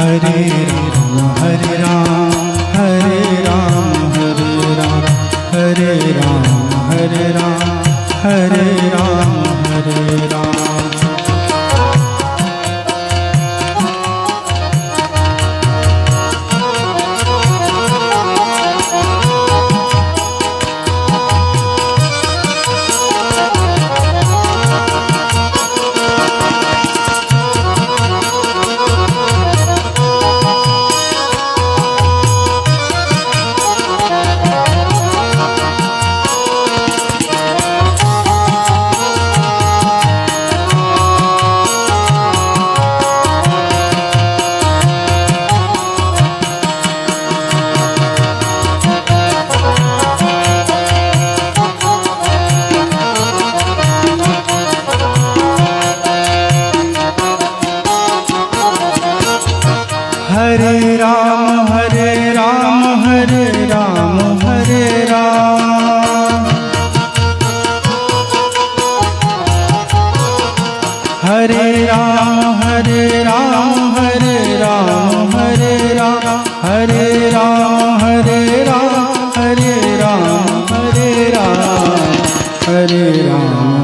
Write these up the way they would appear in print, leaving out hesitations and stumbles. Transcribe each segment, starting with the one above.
हरे राम हरे राम हरे राम हरे राम हरे राम हरे राम हरे राम हरे राम। हरे राम हरे राम हरे राम हरे राम हरे राम हरे राम हरे राम हरे राम हरे राम हरे राम हरे राम हरे राम हरे राम हरे राम हरे राम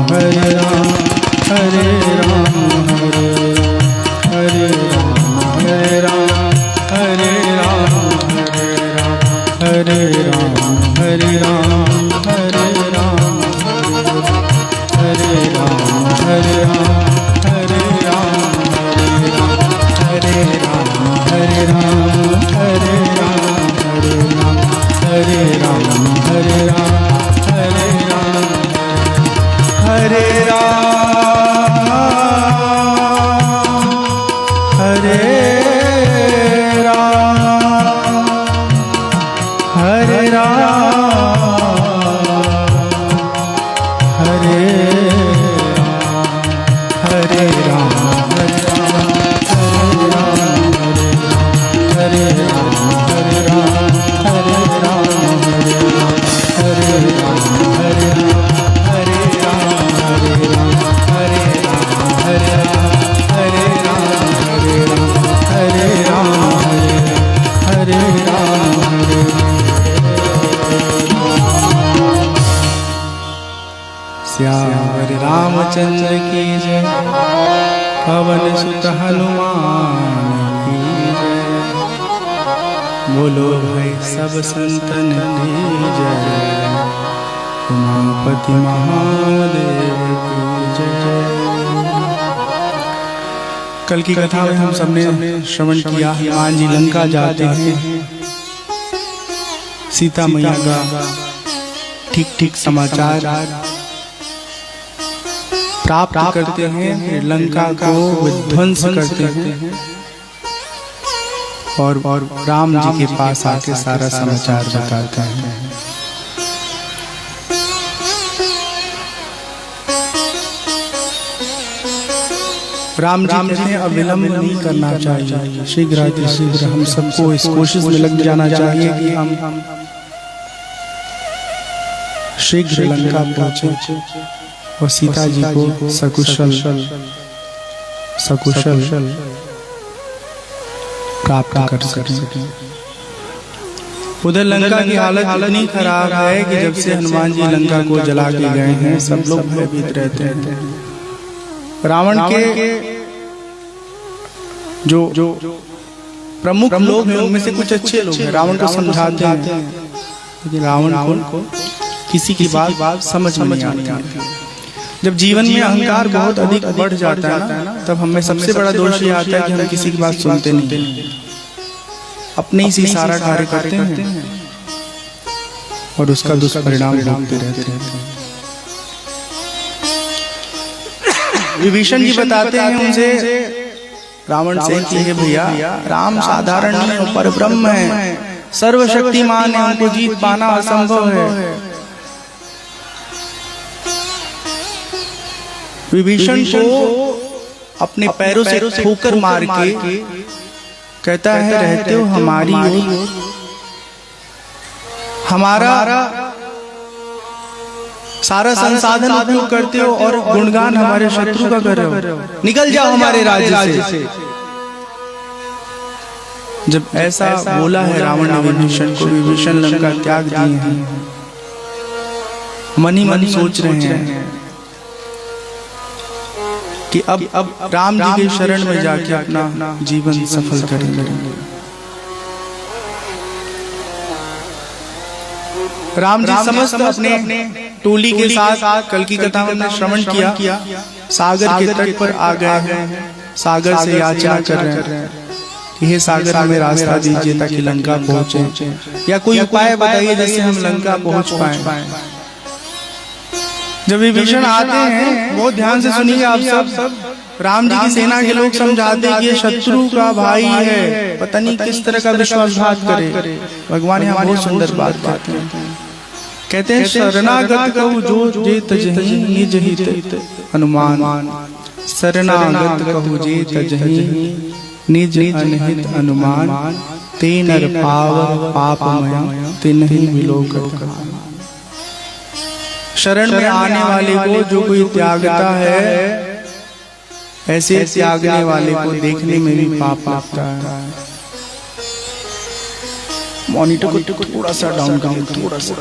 हरे हरे राम हरे राम हरे राम हरे राम हरे राम हरे राम हरे राम हरे राम हरे राम हरे राम हरे राम हरे राम हरे राम हरे राम हरे राम हरे राम हरे हरे श्यावर रामचंद्र की जय, पवन सुत हनुमान की जय, बोलो भाई सब संतन की जय, उमापति महादेव की जय। कल की कथा में हम सबने श्रवण किया, हनुमान जी लंका जाते हैं, सीता मैया का ठीक ठीक समाचार प्राप्त करते हैं, लंका को विध्वंस करते हैं और राम जी के पास आके सारा समाचार बताते हैं। राम जी कहते हैं अविलंब नहीं करना चाहिए, शीघ्र हम सबको इस कोशिश में लग जाना चाहिए कि हम शीघ्र लंका पहुंचे और सीता जी को सकुशल प्राप्त कर सकें। उधर लंका की हालत इतनी खराब है कि जब से हनुमान जी लंका को जला के गए हैं, सब लोग भयभीत रहते हैं। रावण के जो प्रमुख लोग हैं उनमें से कुछ अच्छे लोग हैं, रावण को समझाते हैं, लेकिन रावण को किसी की बात समझ में नहीं आती। जब जीवन में अहंकार बहुत अधिक बढ़ जाता है ना, तब हमें सबसे बड़ा दोष ये आता है कि हम किसी की बात सुनते नहीं, अपने ही सारा कार्य करते हैं और उसका दुष्परिणाम भोगते रहते हैं। विभीषण जी बताते हैं उनसे, रावण से कि हे भैया, राम साधारण नहीं, पर ब्रह्म है, सर्वशक्तिमान है, उनको जीत पाना असंभव है। विभीषण को अपने पैरों से ठोकर मार के कहता है, रहते हो हमारी ओर, हमारा सारा संसाधन उपयोग करते हो और गुणगान हमारे शत्रु का कर रहे हो, निकल जाओ हमारे राज्य से। जब ऐसा बोला है रावण ने विभीषण को, विभीषण लंका त्याग दिए हैं, मन ही मन सोच रहे हैं कि अब राम जी के शरण में जाके अपना जीवन सफल करेंगे। राम जी समस्त अपने टोली के साथ कल की कथा में श्रवण किया, सागर के तट पर आ गए हैं, सागर से याचना कर रहे हैं, यह सागर हमें रास्ता दीजिए ताकि लंका पहुंचे, या कोई उपाय बताइए जिससे हम लंका पहुंच पाए। जब विभीषण आते हैं, बहुत ध्यान से सुनिए आप सब, राम जी की सेना के लोग समझाते हैं कि ये शत्रु का भाई है, पता नहीं किस तरह का विश्वासघात करे। भगवान यहाँ बहुत सुंदर बात कहते हैं, शरणागत कहु जो जे तजहि निज हित अनुमान, शरणागत कहु जे तजहि निज अनहित अनुमान, ते नर पाव पापमय तिन्हि विलोकत। शरण में आने वाले को जो कोई त्यागता है, ऐसे त्यागने वाले को देखने में भी पाप आता है। मॉनिटर को थोड़ा सा डाउन करें, थोड़ा सा।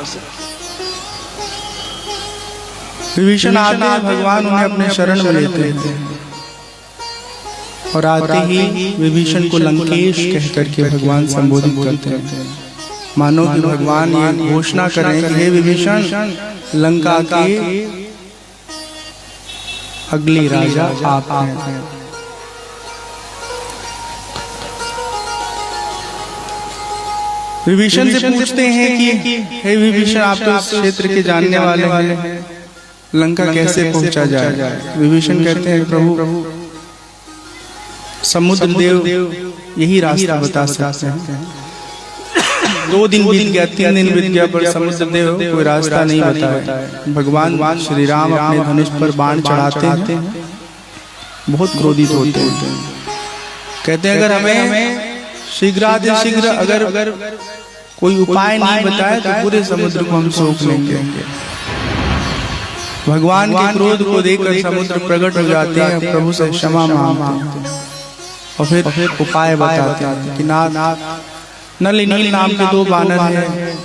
विभीषण आते हैं, भगवान उन्हें अपने शरण में लेते हैं, और आते ही विभीषण को लंकेश कह करके भगवान संबोधित करते हैं, मानो कि भगवान ये घोषणा करें कि हे विभीषण, लंका के अगले राजा आप हैं। विभीषण से पूछते हैं कि हे विभीषण, आप तो इस क्षेत्र के जानने वाले हैं, लंका कैसे पहुंचा जाए? विभीषण कहते हैं, प्रभु समुद्र देव यही रास्ता बता सकते हैं। 2 दिन बीत गया, 3 दिन बीत गया, पर समुद्र देव कोई रास्ता नहीं बताया। भगवान श्री राम अपने धनुष पर बाण चढ़ाते हैं, बहुत क्रोधित होते हैं, कहते हैं अगर हमें शीघ्र अगर कोई उपाय नहीं बताए तो पूरे समुद्र को हम सोख लेंगे। भगवान के क्रोध को देखकर समुद्र प्रकट हो जाते हैं, प्रभु से क्षमा मांगते हैं, और फिर उपाय बताते हैं कि नल नील नाम के 2 बानर हैं,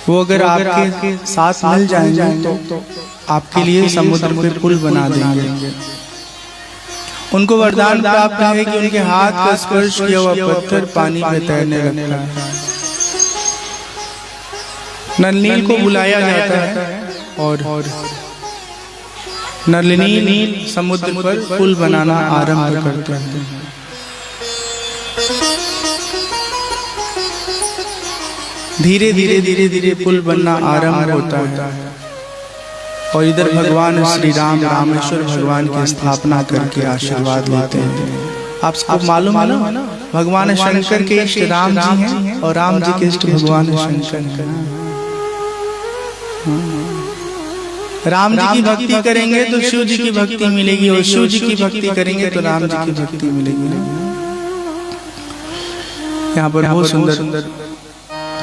वो अगर आपके साथ मिल जाएंगे तो आपके लिए समुद्र पे पुल बना देंगे। उनको वरदान प्राप्त है कि उनके हाथ का स्पर्श किया हुआ पत्थर पानी में तैरने लगता है। नल नील को बुलाया जाता है और नल नील समुद्र पर पुल बनाना आरंभ करते हैं। धीरे धीरे पुल बनना आरंभ होता है, और इधर भगवान श्री राम रामेश्वर भगवान की स्थापना करके आशीर्वाद लेते हैं। आप सबको मालूम है ना, भगवान शंकर के इष्ट राम जी हैं, और राम जी के इष्ट भगवान शंकर हैं। राम जी की भक्ति करेंगे तो शिव जी की भक्ति मिलेगी, और शिव जी की भक्ति करेंगे तो राम जी की भक्ति मिलेगी। यहाँ पर बहुत सुंदर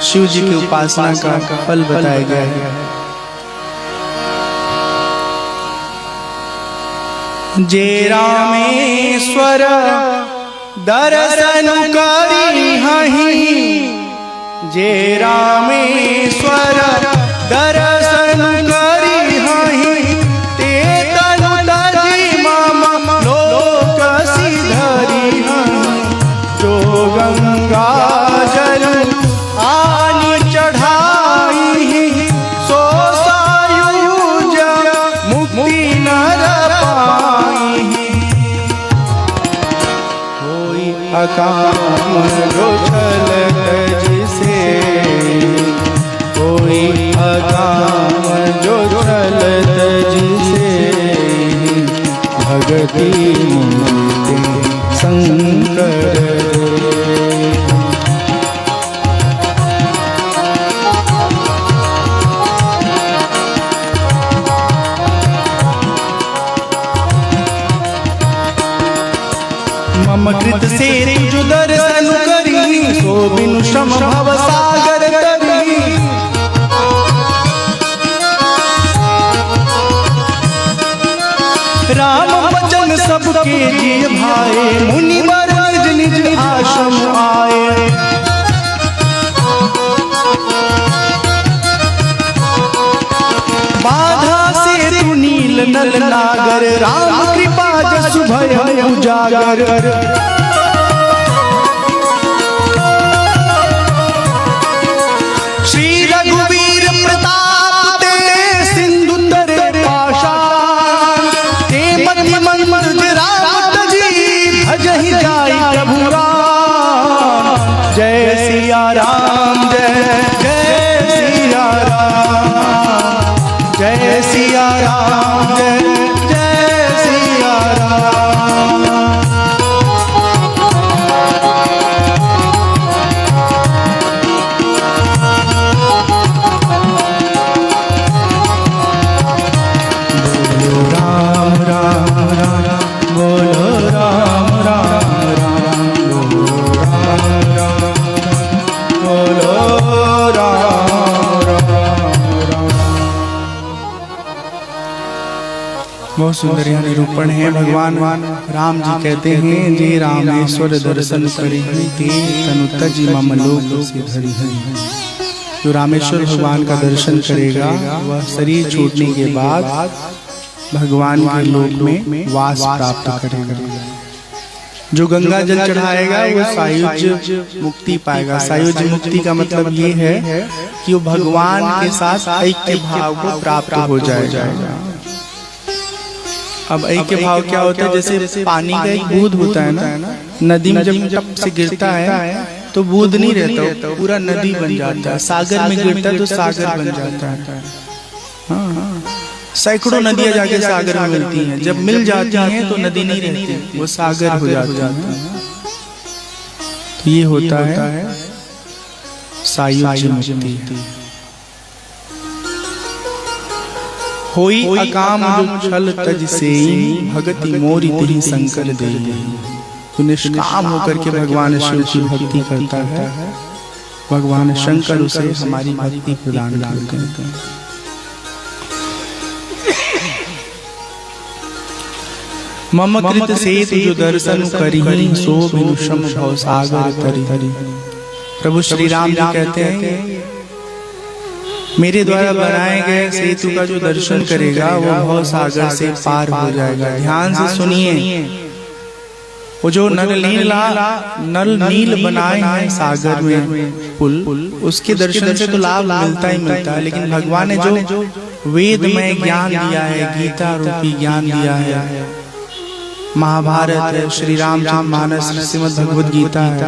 शिव जी की उपासना का फल बताया गया है। जे रामेश्वर दर्शन करी हहीं, जे रामेश्वर दर्शन करी हहीं, ते तनु तजी मम लोक सिधरी हहीं, जो गंगा जल आनी चढ़ाई, सो सायुज मुक्ति नर पाई, कोई अकाम जो छल जिसे, कोई अकाम जो छल जिसे, भगति शंकर। मम कृत से जो दर्शन करी, सो बिनु श्रम भव सागर करी, राम वचन सबके जिय भाए, मुनि वर निज निज आश्रम आए। बाधा से तु नील नल नागर, राम कृपा जसु भय उजागर। श्री रघुवीर प्रताप ते सिंधु तरे पाषाण, ते मति मंद राम तजी भजहि जाई प्रभु राम। जय सिया राम जय जय सिया राम, जय सिया राम जय जय सिया राम। बोलो राम राम राम, बोलो राम राम राम, बोलो राम राम, बोलो राम राम। बहुत सुंदर यह निरूपण है। भगवान राम जी कहते हैं, जे रामेश्वर दर्शन करी ते तनु तज मम लोक से धरी है। जो रामेश्वर भगवान का दर्शन करेगा वह शरीर छूटने के बाद भगवान के लोक में वास प्राप्त करेगा। जो गंगा जल चढ़ाएगा वो सायुज्य मुक्ति पाएगा। सायुज्य मुक्ति का मतलब ये है कि वो भगवान के साथ ऐक्य भाव को प्राप्त हो जाएगा। अब ऐक्य भाव क्या होता है? जैसे पानी का एक बूंद होता है ना, नदी में जब टप से गिरता है तो बूंद नहीं रहता, पूरा नदी बन जाता है। सागर में गिरता है तो सागर बन जाता है। हाँ, सैकड़ों नदियां जाके सागर में मिलती हैं, जब मिल जाती हैं तो नदी नहीं रहती, वो सागर हो जाता है। तो ये होता है सायुज्य मुक्ति। होई अकाम जो छल तज सेई, भगति मोरी तिहि शंकर देई। तो निष्काम होकर के भगवान शिव की भक्ति करता है, भगवान शंकर उसे हमारी भक्ति प्रदान करते हैं। मम कृत सेतु जो दर्शन करिहि, सो बिनु श्रम भव सागर तरि। प्रभु श्री राम जी कहते हैं, मेरे द्वारा बनाए गए सेतु का जो दर्शन करेगा वो भव सागर से पार हो जाएगा। ध्यान से सुनिए, वो जो नल नील बनाए हैं सागर में पुल, उसके दर्शन से तो लाभ मिलता ही मिलता है। लेकिन भगवान ने जो वेदमय ज्ञान दिया है, गीता रूपी ज्ञान दिया है, महाभारत है, श्री रामचरितमानस, श्रीमद् भगवद गीता है,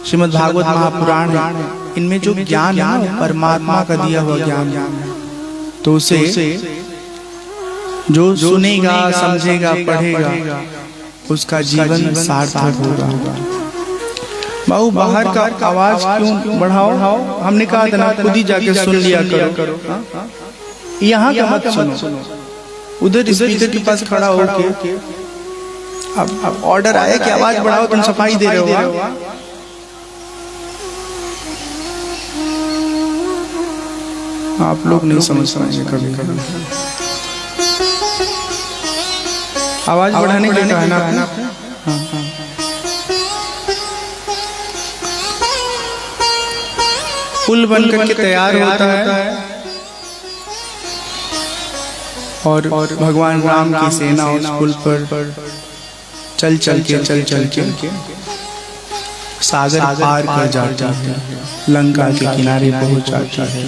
श्रीमद् भागवत महापुराण है, इनमें जो ज्ञान है परमात्मा का दिया हुआ ज्ञान है। तो उसे जो सुनेगा, समझेगा, पढ़ेगा, उसका जीवन सार्थक होगा। बाबू बाहर का आवाज क्यों बढ़ाओ? हमने कहा था ना, खुद ही जाके सुन लिया करो। यहाँ का मत सुनो, उधर स्पीकर के पास खड़ा होके अब ऑर्डर आया कि आवाज बढ़ाओ, तुम सफाई दे रहे हो। आप लोग नहीं समझ पाएंगे कभी कभी। आवाज बढ़ाने के लिए कहा ना। पुल बन करके तैयार होता है और भगवान राम की सेना उस पुल पर चल चल के सागर पार कर जाता है, लंका के किनारे पहुंच जाता है।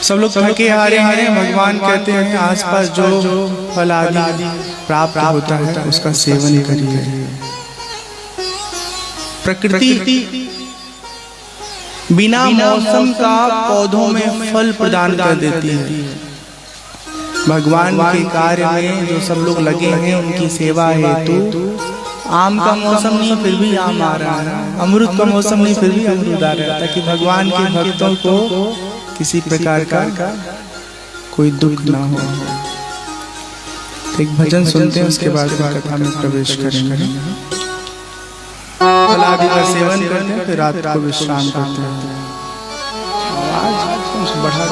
सब लोग थके हारे हैं। भगवान कहते हैं, आसपास जो फल आदि प्राप्त होता है उसका सेवन करिए। प्रकृति बिना मौसम का पौधों में फल प्रदान कर देती है। भगवान के कार्य में जो सब लोग लगे हैं, उनकी सेवा हेतु आम का मौसम नहीं फिर भी आम आ रहा है, अमरूद का मौसम नहीं फिर भी अमरूद आ रहा है, ताकि भगवान के भक्तों को किसी प्रकार का कोई दुख ना हो। एक भजन सुनते हैं, उसके बाद कथा में प्रवेश करेंगे। फल आदि का सेवन करते हैं, फिर रात को विश्राम करते हैं। आवाज बढ़ा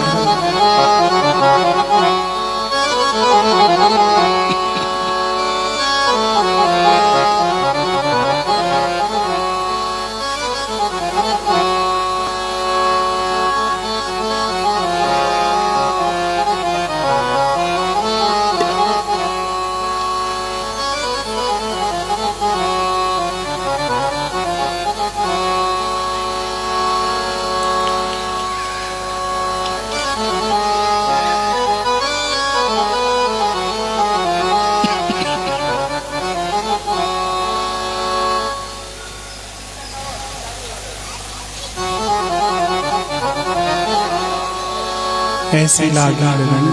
ऐसी लागी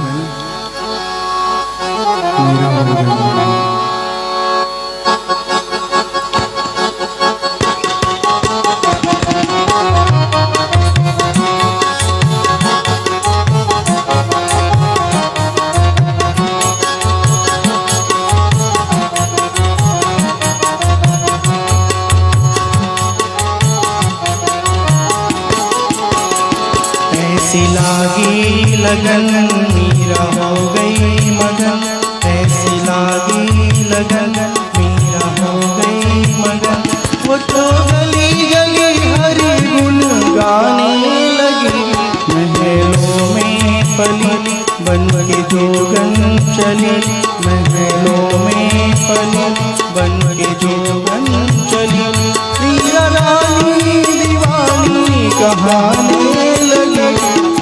लगन मेरा हो गया। ऐसी लागी लगन मीरा हो गई मगन, ऐसी लागी लगन मीरा हो गई मगन। वो तो गली गली हरि गुण गाने लगी, महलों में पली बन के जोगन चली, महलों में पली बन के जोगन चली। मीरा रानी दीवानी कहाने लगी,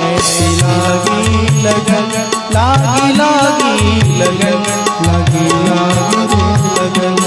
ऐसी लागी लगन लागी लागी लगन लागी लागी लगन।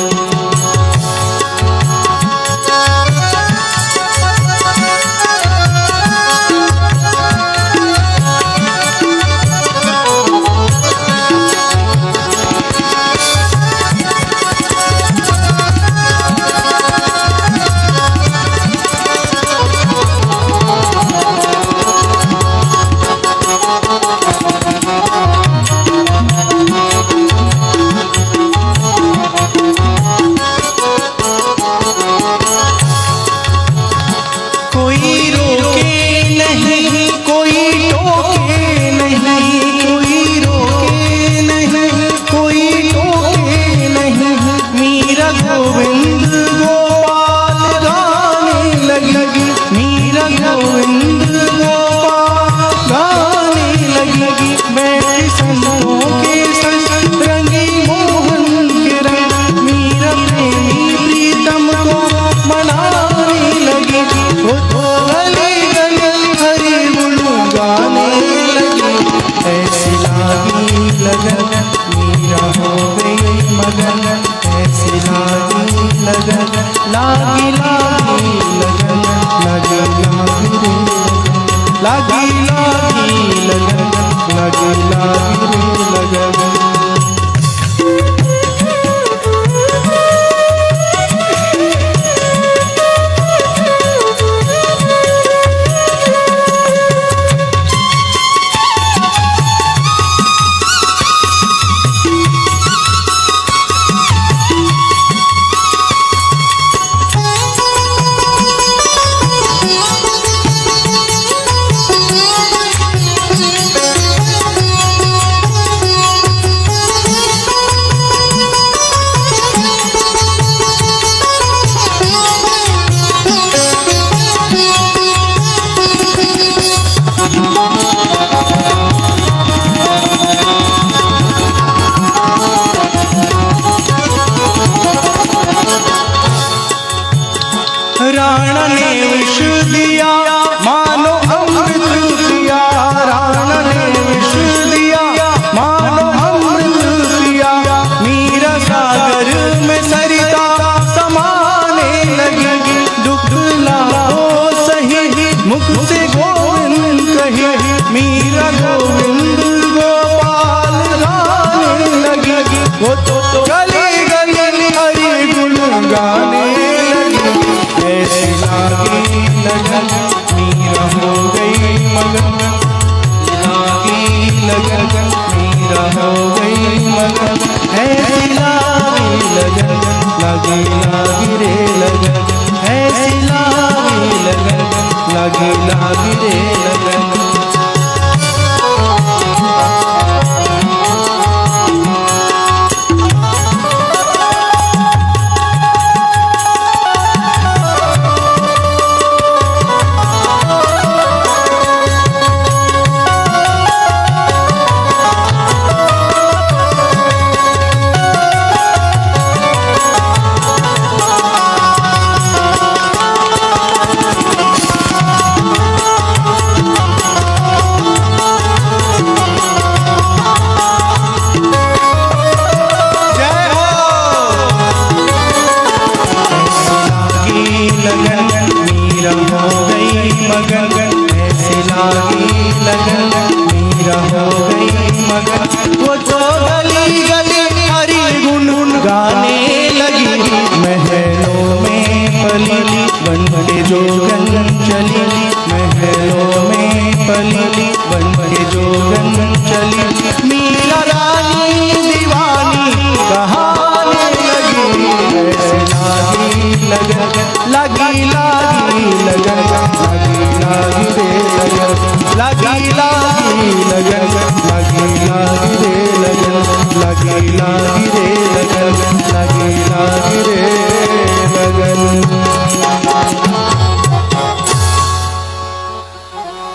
लागी लागी लगन लागी लागी लगन लागी लागी लगन। राणा ने विष दिया मानो अमृत पिया, राणा ने विष दिया मानो अमृत पिया। मीरा सागर में सरिता समाने लगी, दुख लाओ सही मुख से गोविंद कही। मीरा गोविंद गोपाल गाने लगी, वो तो गली गली हरि गुण गाने लगी। ऐसी लागी लगन मीरा हो गई मगन, लागी लगन मीरा हो गई मगन। ऐसी लागी लगन लागी लागी रे लगन, ऐसी लागी लगन लागी लागी रे लगन।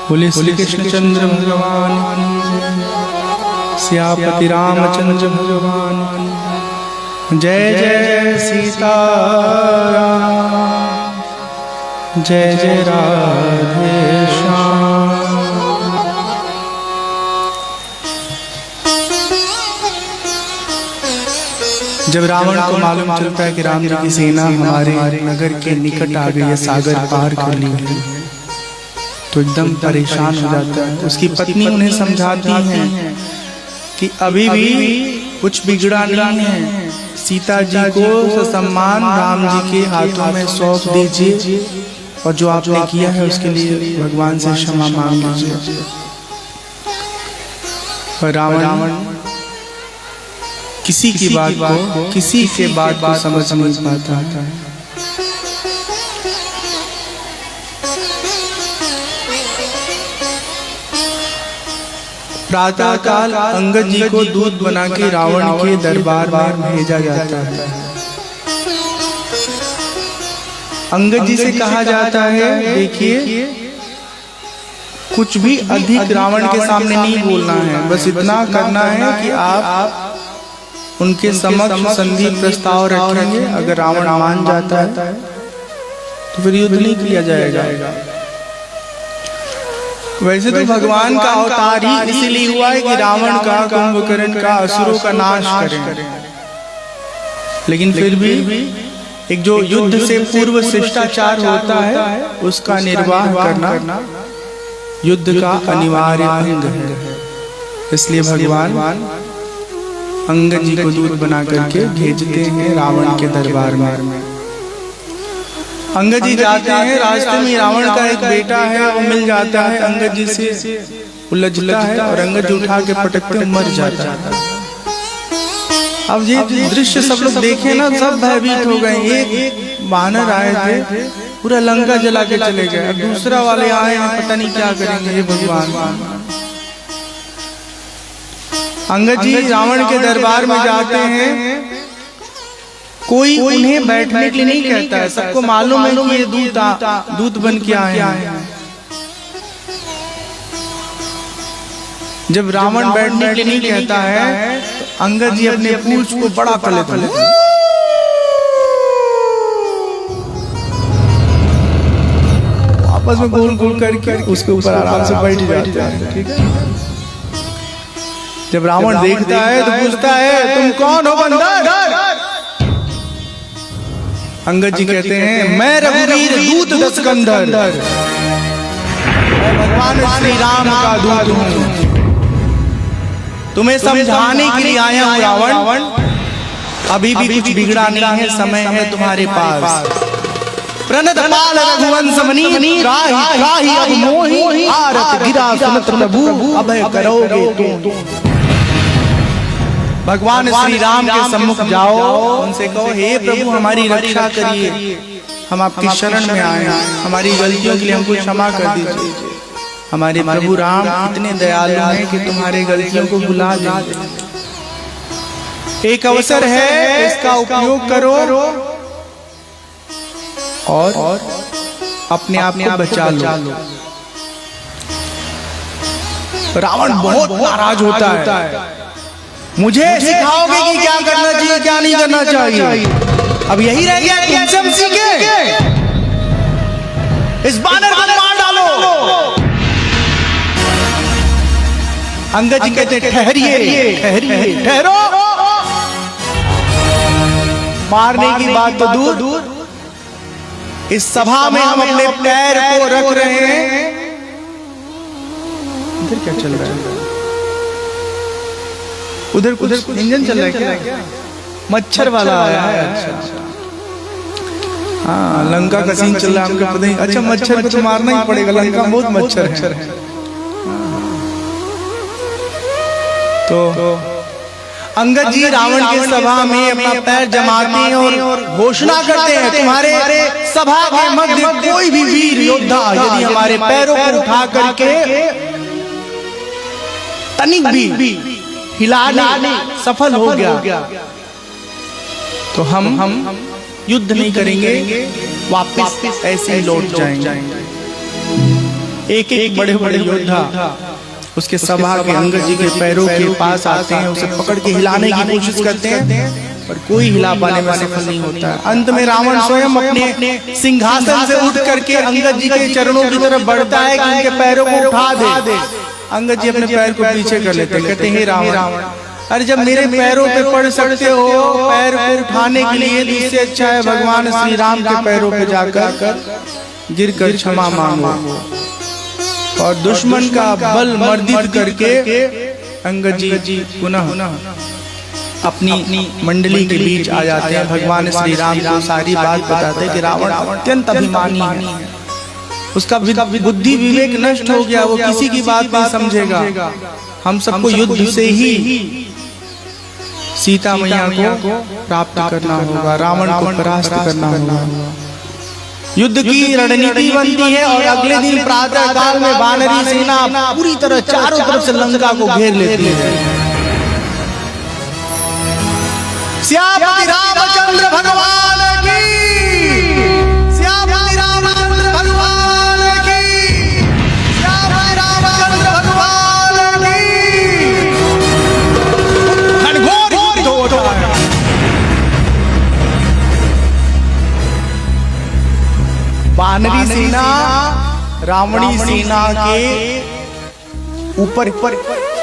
बोले श्री कृष्णचंद्र भगवान, सियापति रामचंद्र भगवान, जय जय सीताराम, जय जय राधे श्याम। जब रावण को मालूम चलता है कि राम जी की सेना हमारे नगर के निकट आ गई है, सागर पार कर ली है, तो एकदम परेशान हो जाता है। उसकी पत्नी उन्हें समझाती है कि अभी भी कुछ बिगड़ा नहीं है, सीता जी को सम्मान राम जी के हाथों में सौंप दीजिए और जो आपने किया है उसके लिए भगवान से क्षमा मांग लीजिए। पर रावण किसी की बात को समझ नहीं पाता है। प्रातः काल अंगद जी को दूत बना के रावण के दरबार में भेजा जाता है। अंगद जी से कहा जाता है, देखिए कुछ भी अधिक रावण के सामने नहीं बोलना है, बस इतना करना है कि आप उनके समक्ष संधि प्रस्ताव रखेंगे। अगर रावण मान जाता है तो फिर युद्ध नहीं किया जाएगा। वैसे तो भगवान का अवतार ही इसीलिए हुआ है कि रावण का, कुंभकर्ण का, असुरों का नाश करें, लेकिन फिर भी एक जो युद्ध से पूर्व शिष्टाचार होता है उसका निर्वाह करना युद्ध का अनिवार्य अंग है। इसलिए भगवान अंगद जी को दूत बना करके भेजते हैं रावण के दरबार में। अंगद जी जाते हैं, रास्ते में रावण का एक बेटा है वो मिल जाता है, अंगद जी से उलझता है और अंगद जी उठा के पटकते मर जाता है। अब ये दृश्य सब लोग देखे ना, सब भयभीत हो गए। एक वानर आए थे, पूरा लंका जला के चले गए, अब दूसरा वाले आए हैं, पता नहीं क्या करेंगे ये भगवान। अंगद जी रावण के दरबार में जाते हैं, कोई उन्हें बैठने के लिए नहीं कहता है, सबको मालूम है कि ये दूत बन के आए हैं। जब रावण बैठने के लिए नहीं कहता है तो अंगद जी अपने पूंछ को बड़ा कर लेते हैं, आपस में गोल गोल करके उसके ऊपर आराम से बैठ जाते हैं। ठीक है, जब रावण देखता है तो पूछता है, तुम कौन हो बंदर? अंगद जी कहते हैं, मैं रघुवीर दूत दशकंधर, मैं भगवान श्री राम का दूत हूँ, तुम्हें समझाने के लिए आया हूँ रावण। अभी भी कुछ बिगड़ा नहीं है, समय है तुम्हारे पास। प्रणत पाल रघुवंश मणि त्राहि अब मोहि, आरत गिरा सुनत प्रभु अभय करोगे तुम। भगवान श्री राम के सम्मुख जाओ, उनसे कहो, हे प्रभु हमारी रक्षा करिए, हम आपकी शरण में आए हैं, हमारी गलतियों के लिए हमको क्षमा कर दीजिए। हमारे प्रभु राम इतने दयालु हैं कि तुम्हारे गलतियों को भुला देंगे। एक अवसर है, इसका उपयोग करो और अपने आप को बचा लो। रावण बहुत नाराज होता है, मुझे सिखाओगे कि क्या करना चाहिए क्या नहीं करना चाहिए? अब यही रह गया कि हम सीखे, इस बानर को मार डालो। अंगद जी कहते ठहरो, मारने की बात तो दूर, इस सभा में हम अपने पैर को रख रहे हैं। इधर क्या चल रहा है? उधर इंजन चल रहा है क्या? मच्छर वाला आया है। अच्छा, हाँ, लंका का सीन चल रहा है, हमको पता नहीं। अच्छा, मच्छर को तो मारना ही पड़ेगा, लंका में बहुत मच्छर है। तो अंगद जी रावण की सभा में अपना पैर जमाते हैं और घोषणा करते हैं, तुम्हारे सभा के मध्य कोई भी वीर योद्धा यदि हमारे पैरों को उठा करके तनिक भी हिलाने सफल हो गया तो हम युद्ध नहीं करेंगे, वापस ऐसे ही लौट जाएंगे। एक एक बड़े बड़े योद्धा उसके सभा के अंगद जी के पैरों के पास आते हैं, उसे पकड़ के हिलाने की कोशिश करते हैं, पर कोई हिला पाने में सफल नहीं होता है। अंत में रावण स्वयं अपने सिंहासन से उठ करके अंगद जी के चरणों की तरफ बढ़ता है कि उनके पैरों को उठा दे। अंगद जी अपने पैर को पीछे कर लेते हैं, कहते हैं हे रावण, अरे जब मेरे पैरों पे पड़ सकते हो पैर को उठाने के लिए, तो इससे अच्छा है भगवान श्री राम के पैरों पे जाकर गिरकर क्षमा मांगो। और दुश्मन का बल मर्दित करके अंगद जी पुनः अपनी मंडली के बीच आ जाते हैं। भगवान श्री राम को सारी बात बताते हैं कि रावण अत्यंत अभिमानी है, उसका बुद्धि विवेक नष्ट हो गया, वो किसी की बात नहीं समझेगा। हम सबको युद्ध से ही सीता मैया को प्राप्त करना होगा, रावण को परास्त करना होगा। युद्ध की रणनीति बनती है और अगले दिन प्रातः काल में वानरी सेना पूरी तरह चारों तरफ से लंका को घेर लेती है। श्यामपति रामचंद्र भगवान की, श्यामपति रामचंद्र भगवान की, श्यामपति रामचंद्र भगवान की। घनघोर युद्ध होता है। वानरी सेना रावणी सेना के ऊपर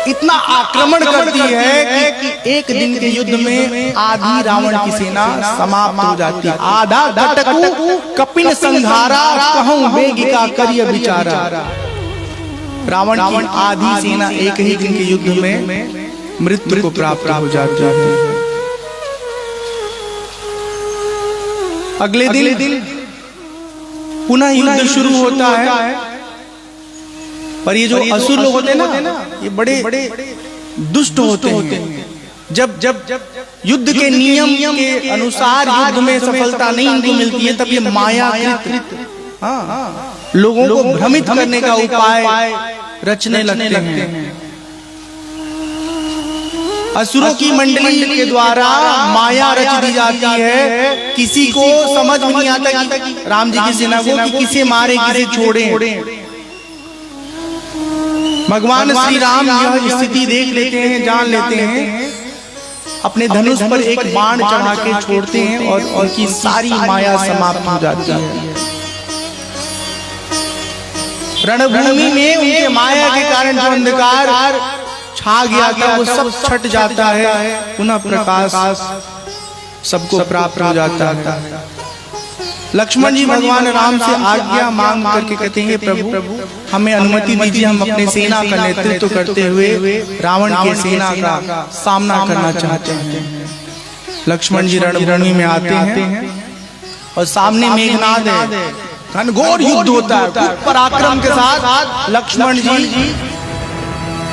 इतना आक्रमण करती है कि एक दिन के युद्ध में आधी रावण की सेना समाप्त हो जाती है। आधा घटकू कपिन संघारा, कहूं वेगिका करिय विचारा। रावण की आधी सेना एक ही दिन के युद्ध में मृत्यु को प्राप्त हो जाती है। अगले दिन पुनः युद्ध शुरू होता है, पर ये जो असुर लोग होते हैं ना, ये बड़े दुष्ट होते हैं। जब युद्ध के नियम के अनुसार युद्ध में सफलता नहीं इनको मिलती है, तब ये मायाकृत लोगों को भ्रमित करने का उपाय रचने लगते हैं। असुरों की मंडली के द्वारा माया रच दी जाती है। किसी को समझ में नहीं आता कि राम जी की सेना को कि किसे मारे किसे छोड़े। भगवान श्री राम यह स्थिति देख लेते हैं, जान लेते हैं, अपने धनुष पर एक बाण चढ़ा के छोड़ते हैं और उनकी सारी माया समाप्त हो जाती है। रणभूमि में उनके माया के कारण जो अंधकार छा गया था वो सब छट जाता है, पुनः प्रकाश सबको प्राप्त हो जाता है। लक्ष्मण जी भगवान राम से आज्ञा मांग करके कहते हैं प्रभु हमें अनुमति दीजिए, हम अपने सेना का नेतृत्व करते हुए रावण की सेना का सामना करना चाहते हैं। लक्ष्मण जी रणभूमि में आते हैं और सामने मेघनाद है, घनघोर युद्ध होता है। पराक्रम के साथ लक्ष्मण जी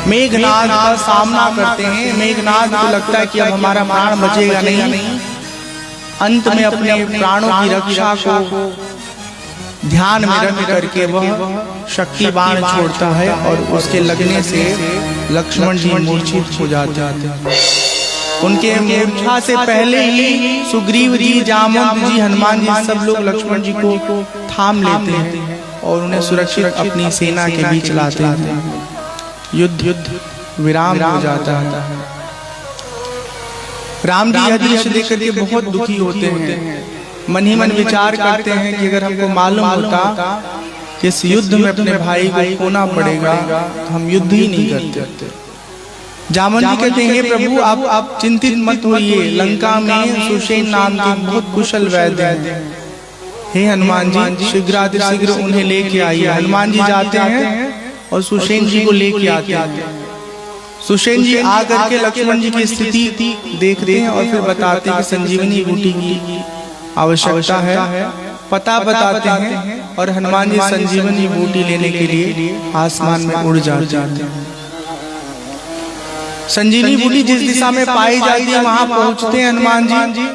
मेघनाद का सामना करते हैं। मेघनाद को लगता है कि अब हमारा प्राण बचेगा नहीं। अंत में अपने प्राणों की रक्षा को ध्यान में रख करके वह शक्ति बाण छोड़ता है और उसके लगने से लक्ष्मण जी मूर्छित हो जाते हैं। उनके मूर्छा से पहले ही सुग्रीव जी, जामवंत जी, हनुमान जी सब लोग लक्ष्मण जी को थाम लेते हैं और उन्हें सुरक्षित अपनी सेना के बीच लाते हैं। युद्ध विराम हो जाता है। राम जी यह दृश्य देख करके बहुत दुखी होते हैं, मन ही मन विचार करते हैं कि अगर हमको मालूम होता कि इस युद्ध में अपने भाई को खोना पड़ेगा तो हम युद्ध ही नहीं करते। जामवंत जी कहते हैं प्रभु आप चिंतित मत होइए, लंका में सुषेण नाम के बहुत कुशल वैद्य हैं। हे हनुमान जी शीघ्रातिशीघ्र उन्हें लेके आइए। हनुमान जी जाते हैं और सुषेण जी को लेके आते हैं। सुषेण जी आकर के लक्ष्मण जी की स्थिति देखते हैं और फिर बताते हैं कि संजीवनी बूटी की आवश्यकता है, पता बताते हैं और हनुमान जी संजीवनी बूटी लेने के लिए आसमान में उड़ जाते हैं। संजीवनी बूटी जिस दिशा में पाई जाती है वहां पहुंचते हैं हनुमान जी,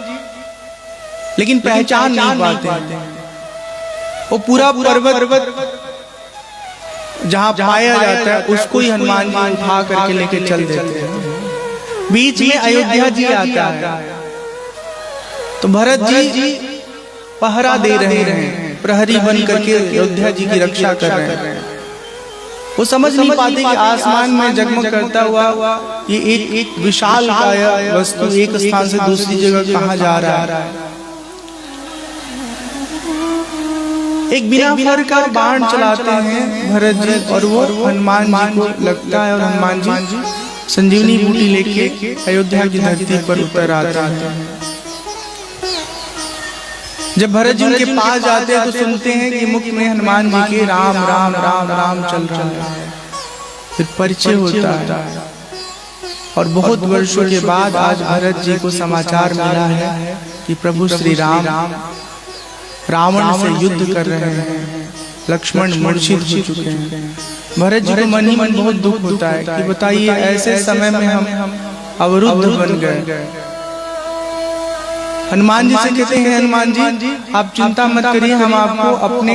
लेकिन पहचान नहीं पाते। वो पूरा पर्वत जहाँ पाया जाता है उसको ही हनुमान जी उठा करके लेके चल देते हैं। बीच में अयोध्या जी आता है तो भरत जी पहरा दे रहे हैं, प्रहरी बन करके अयोध्या जी की रक्षा कर रहे हैं। वो समझ नहीं पाते कि आसमान में जगमग करता हुआ ये एक विशाल वस्तु एक स्थान से दूसरी जगह कहाँ जा रहा है। एक बिना फर का बाण चलाते हैं भरत जी और वो हनुमान जी को लगता है और हनुमान जी संजीवनी बूटी लेके अयोध्या की धरती पर उतर आते हैं। जब भरत जी उनके पास जाते हैं तो सुनते हैं कि मुख में हनुमान जी के राम राम राम राम चल रहा है। फिर परिचय होता है और बहुत वर्षों के बाद आज भरत जी को समाचार मिला है कि प्रभु श्री राम रावण से युद्ध कर रहे हैं, लक्ष्मण मूर्छित हो चुके हैं। भरत जी को मन ही मन बहुत दुख होता है कि बताइए ऐसे समय में हम अवरुद्ध बन गए। हनुमान जी से कहते हैं हनुमान जी आप चिंता मत करिए, हम आपको अपने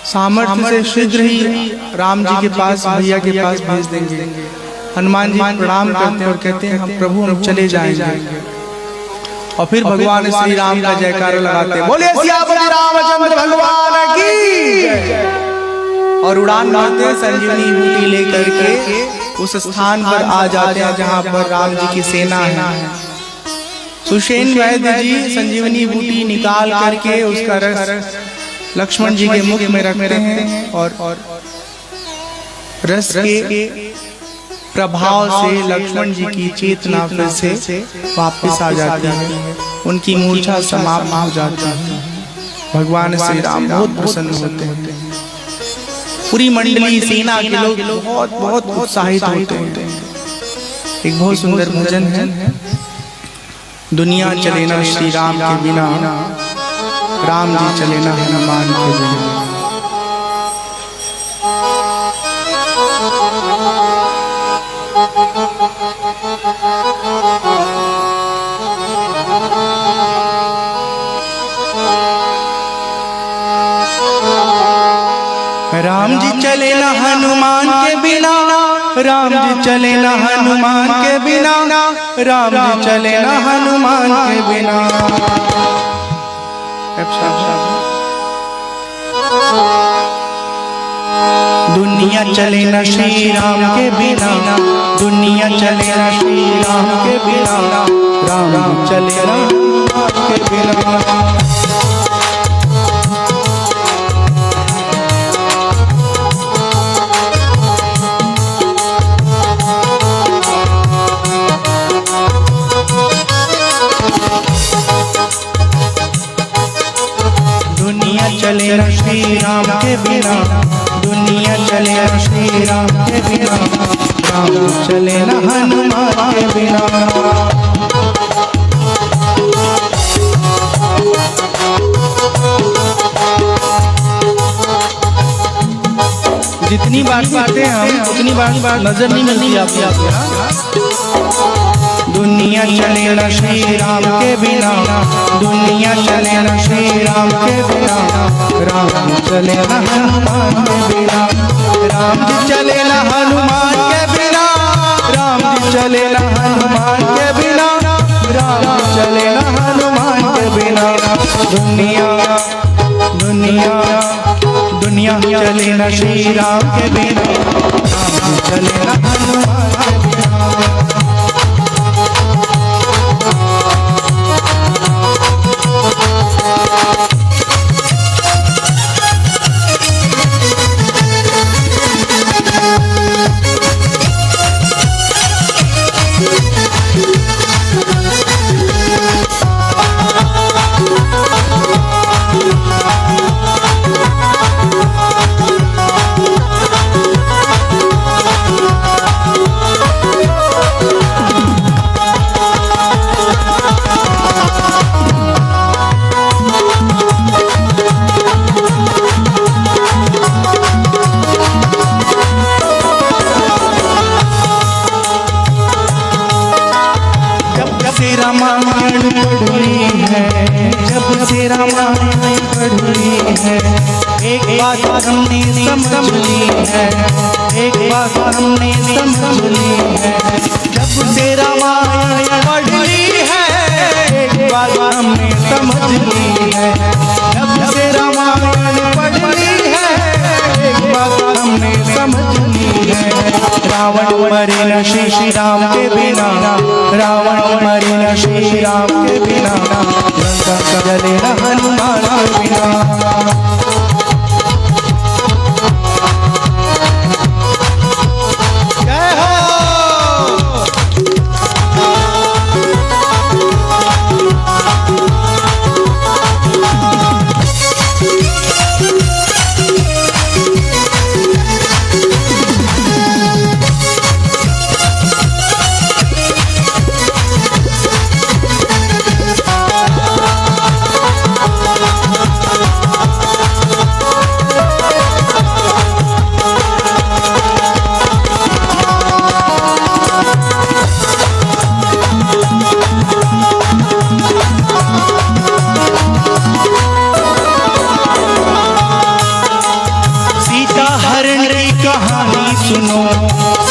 सामर्थ्य से शीघ्र ही राम जी के पास भैया के पास भेज देंगे। हनुमान जी प्रणाम करते हैं और कहते हैं हम प्रभु हम चले जाएंगे। और फिर भगवान श्री राम का जयकारा लगाते हैं, बोले सियापति रामचंद्र भगवान की। और उड़ान मारते हैं संजीवनी बूटी लेकर के उस स्थान पर आ जाते हैं जहां पर राम जी की सेना है। सुषेण वैद्य जी संजीवनी बूटी निकाल करके उसका रस लक्ष्मण जी के मुख में रखते हैं और रस के प्रभाव से लक्ष्मण जी की चेतना फिर से वापस आ जाती है, उनकी मूर्छा समाप्त हो जाती है। भगवान श्री राम बहुत प्रसन्न होते हैं। पूरी मंडली सेना के लोग बहुत बहुत उत्साहित होते हैं। एक बहुत सुंदर भजन है, दुनिया चले ना श्री राम के बिना, राम जी चले ना हनुमान के बिना। राम जी चले ना हनुमान के बिना, राम जी चले ना हनुमान के बिना, राम जी चले ना हनुमान के बिना। दुनिया चले ना श्री राम के बिना, दुनिया चले ना श्री राम के बिना, राम चले ना हनुमान के बिना। दुनिया चले ना श्री राम के बिना, दुनिया चले ना श्री राम के बिना, राम चले ना हनुमान के बिना। जितनी बात करते हैं हम उतनी बात नजर नहीं मिलती आपको। दुनिया चले ना श्री राम के बिना, दुनिया चले ना श्री राम के बिना, राम चले ना हनुमान के बिना। राम जी चले ना हनुमान के बिना, राम जी चले ना हनुमान के बिना, राम चले ना हनुमान के बिना। दुनिया दुनिया दुनिया चले ना श्री राम के बिना, राम चले ना हनुमान के बिना। रामायण पढ़ी है, जब से रामायण पढ़ी है, एक बात हमने समझ ली है, एक बात हमने समझ ली है। जब से रामायण पढ़ी है, एक बात हमने समझ ली है। जब से रामायण पढ़ी है, एक बात हमने मरे न श्री राम के बिना, रावण मरे न श्री राम के बिना, लंका जले न हनुमान के बिना।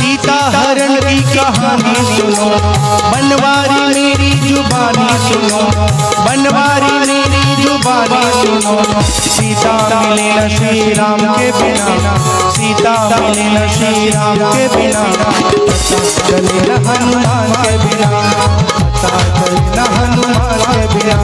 सीता हरण की कहानी सुनो, बनवारी मेरी जुबानी सुनो, बनवारी मेरी जुबानी सुनो। सीता मिले न श्री राम के बिना, सीता मिले न श्री राम के बिना, चले न हनुमान के बिना, चले न हनुमान के बिना।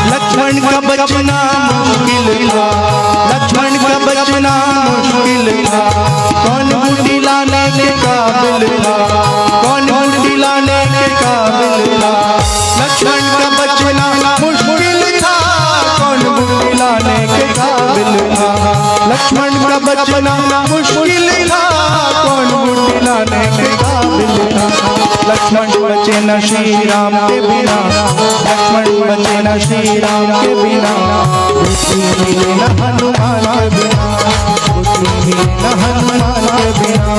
लक्ष्मण का बचना मुश्किल था, लक्ष्मण का बचना मुश्किल था, कौन बूटी लाने के काबिल था, कौन बूटी लाने के काबिल था। लक्ष्मण का बचना मुश्किल था, कौन बूटी लाने के काबिल था। लक्ष्मण का बचना मुश्किल था, कौन बूटी लाने के काबिल था। लक्ष्मण बचे न श्री राम के बिना, लक्ष्मण बचे न श्री राम के बिना, बुद्धि मिले न हनुमान के बिना, बुद्धि मिले न हनुमान के बिना।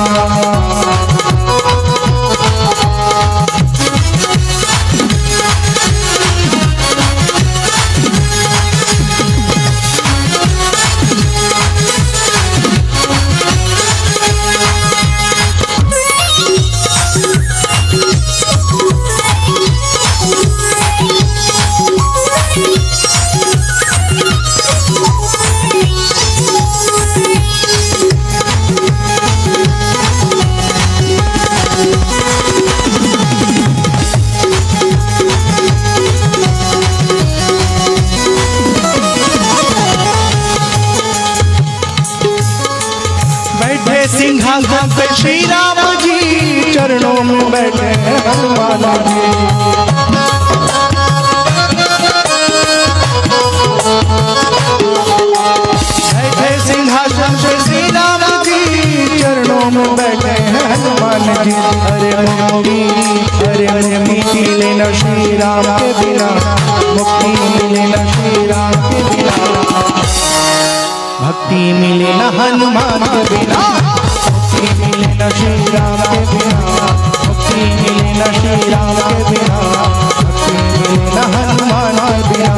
सिंहासन पे श्री राम जी, चरणों में बैठे हनुमान जी। बैठे सिंहासन पे श्री राम जी, चरणों में बैठे हनुमान जी। अरे मुक्ति लेना श्री राम के बिना, मुक्ति लेना श्री राम के बिना, भक्ति मिले न हनुमान के बिना, मुक्ति मिले न श्री राम के बिना, मुक्ति मिले न श्री राम के बिना, मुक्ति मिले न हनुमान के बिना।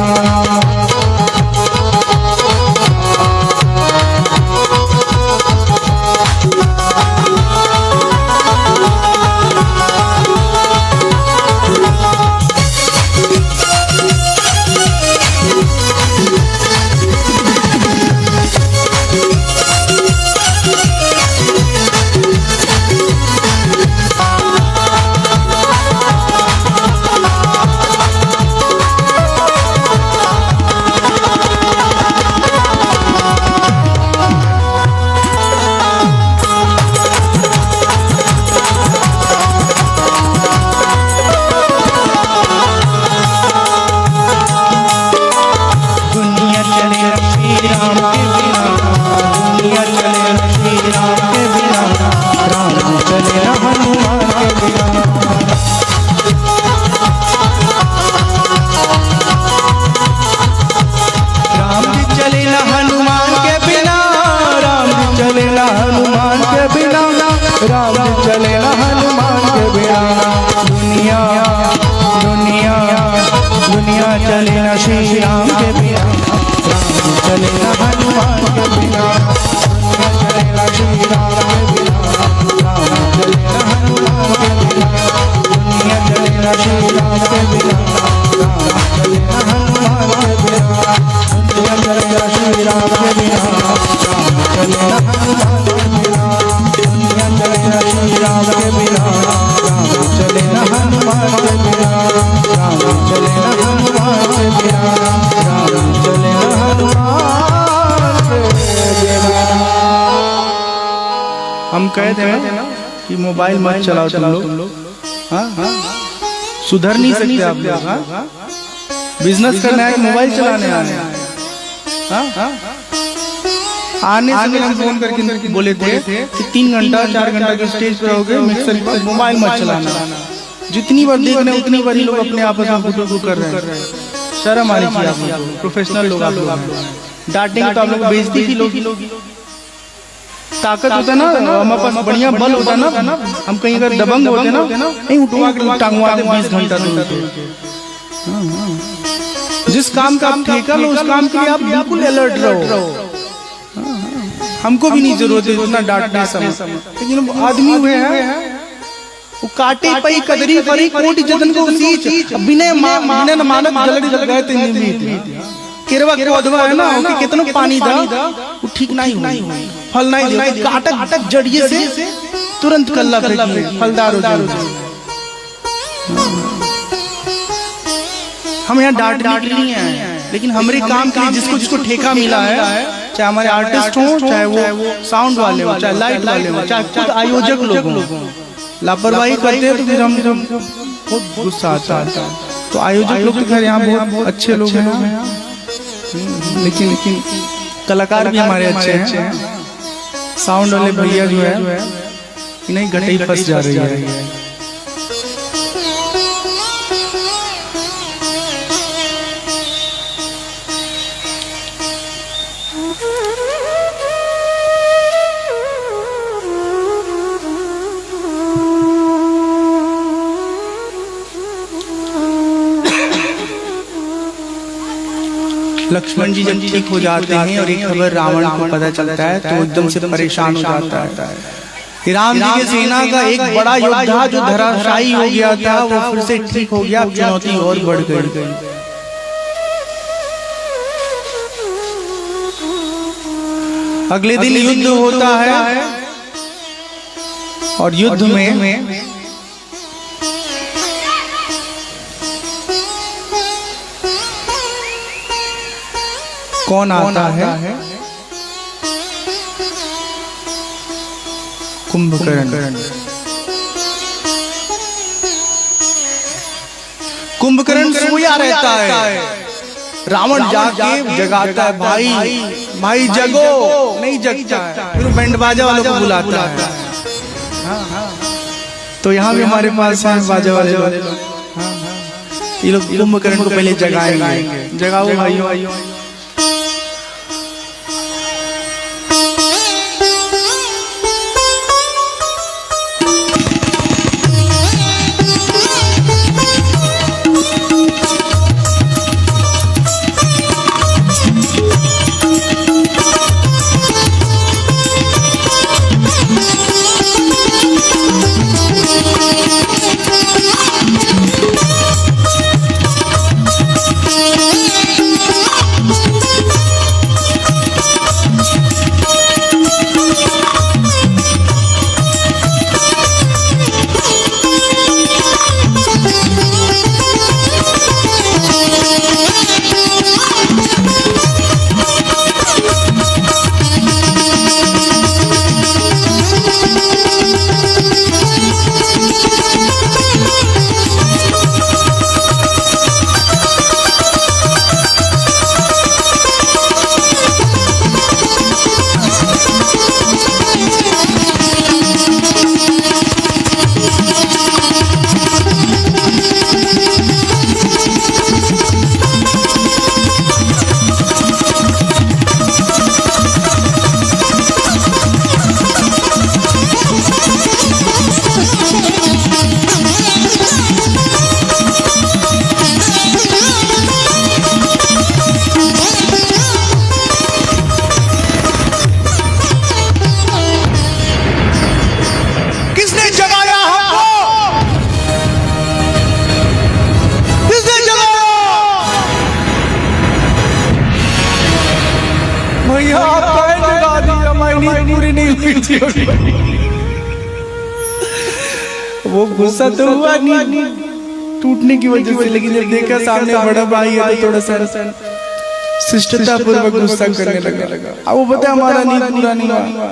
हम कहते हैं ना कि मोबाइल मत चलाओ तुम लोग, हाँ सुधर नहीं सकते आप लोग, हाँ बिजनेस करना है मोबाइल चलाने आने, हाँ आने से हम फोन करके बोले थे कि 3 घंटा 4 घंटा के स्टेज पर रहोगे, मिक्सर पर मोबाइल मत चलाना। जितनी बार देख रहे उतनी बार लोग अपने आपस में फोटो कर रहे हैं। शर्म आनी चाहिए आप लोग, प्रोफेशनल लोग आप लोग। डांटेंगे तो आप लोग बेइज्जती फील होगी। ताकत होता ना, हमारे पास बढ़िया बल होता ना, हम कहीं अगर दबंग होते ना, नहीं उठवा के टांगवा के 20 घंटा दूर के। जिस काम का आप ठेका लो उस काम के लिए आप बिल्कुल अलर्ट रहो। हमको भी नहीं जरूरत है उतना डांटने समय, लेकिन आदमी हुए हैं वो काटे पई कदरी परी कोटि जतन को सीच बिना मानक जल गए ते निमित केरवा को अधवा है ना कि कितना पानी दा वो ठीक नहीं हुई, फल नहीं दे, काटक जड़िए से तुरंत कल्ला फेंकिए, फलदार हो जाए। हम यहाँ डांट नहीं है, लेकिन हमारे काम के लिए जिसको ठेका मिला है, चाहे हमारे आर्टिस्ट हो, चाहे वो साउंड वाले हो, चाहे लाइट वाले हो, चाहे खुद आयोजक लोग हो, लापरवाही करते हैं तो फिर हम बहुत गुस्सा आता है। तो आयोजक लोग तो खैर यहाँ बहुत अच्छे लोग हैं, लेकिन कलाकार भी हमारे अच्छे हैं। साउंड वाले भैया जो है नहीं गटई फंस जा रही है। लक्ष्मण जी जब ठीक हो जाते हैं और एक खबर रावण को पता चलता है तो एकदम से परेशान हो जाता है। राम जी की सेना का एक बड़ा योद्धा जो धराशायी हो गया था वो फिर से ठीक हो गया, चुनौती और बढ़ गई। अगले दिन युद्ध होता है और युद्ध में कौन आता है? कुंभकर्ण। कुंभकर्ण सोया रहता है, रावण जाके जगाता है, भाई जगो, नहीं जगता है। फिर बैंड बाजा वालों को बुलाता है। तो यहाँ भी हमारे पास बाजा वाले लोग, ये लोग कुंभकर्ण को पहले जगाएंगे। जगाओ भाइयों। वो गुस्सा तो हुआ नहीं टूटने की वजह से, लेकिन जब देखा सामने बड़ा भाई है तो थोड़ा सा शिष्टता पूर्वक गुस्सा करने लगा। अब वो पता हमारा नींद पूरा नहीं हुआ।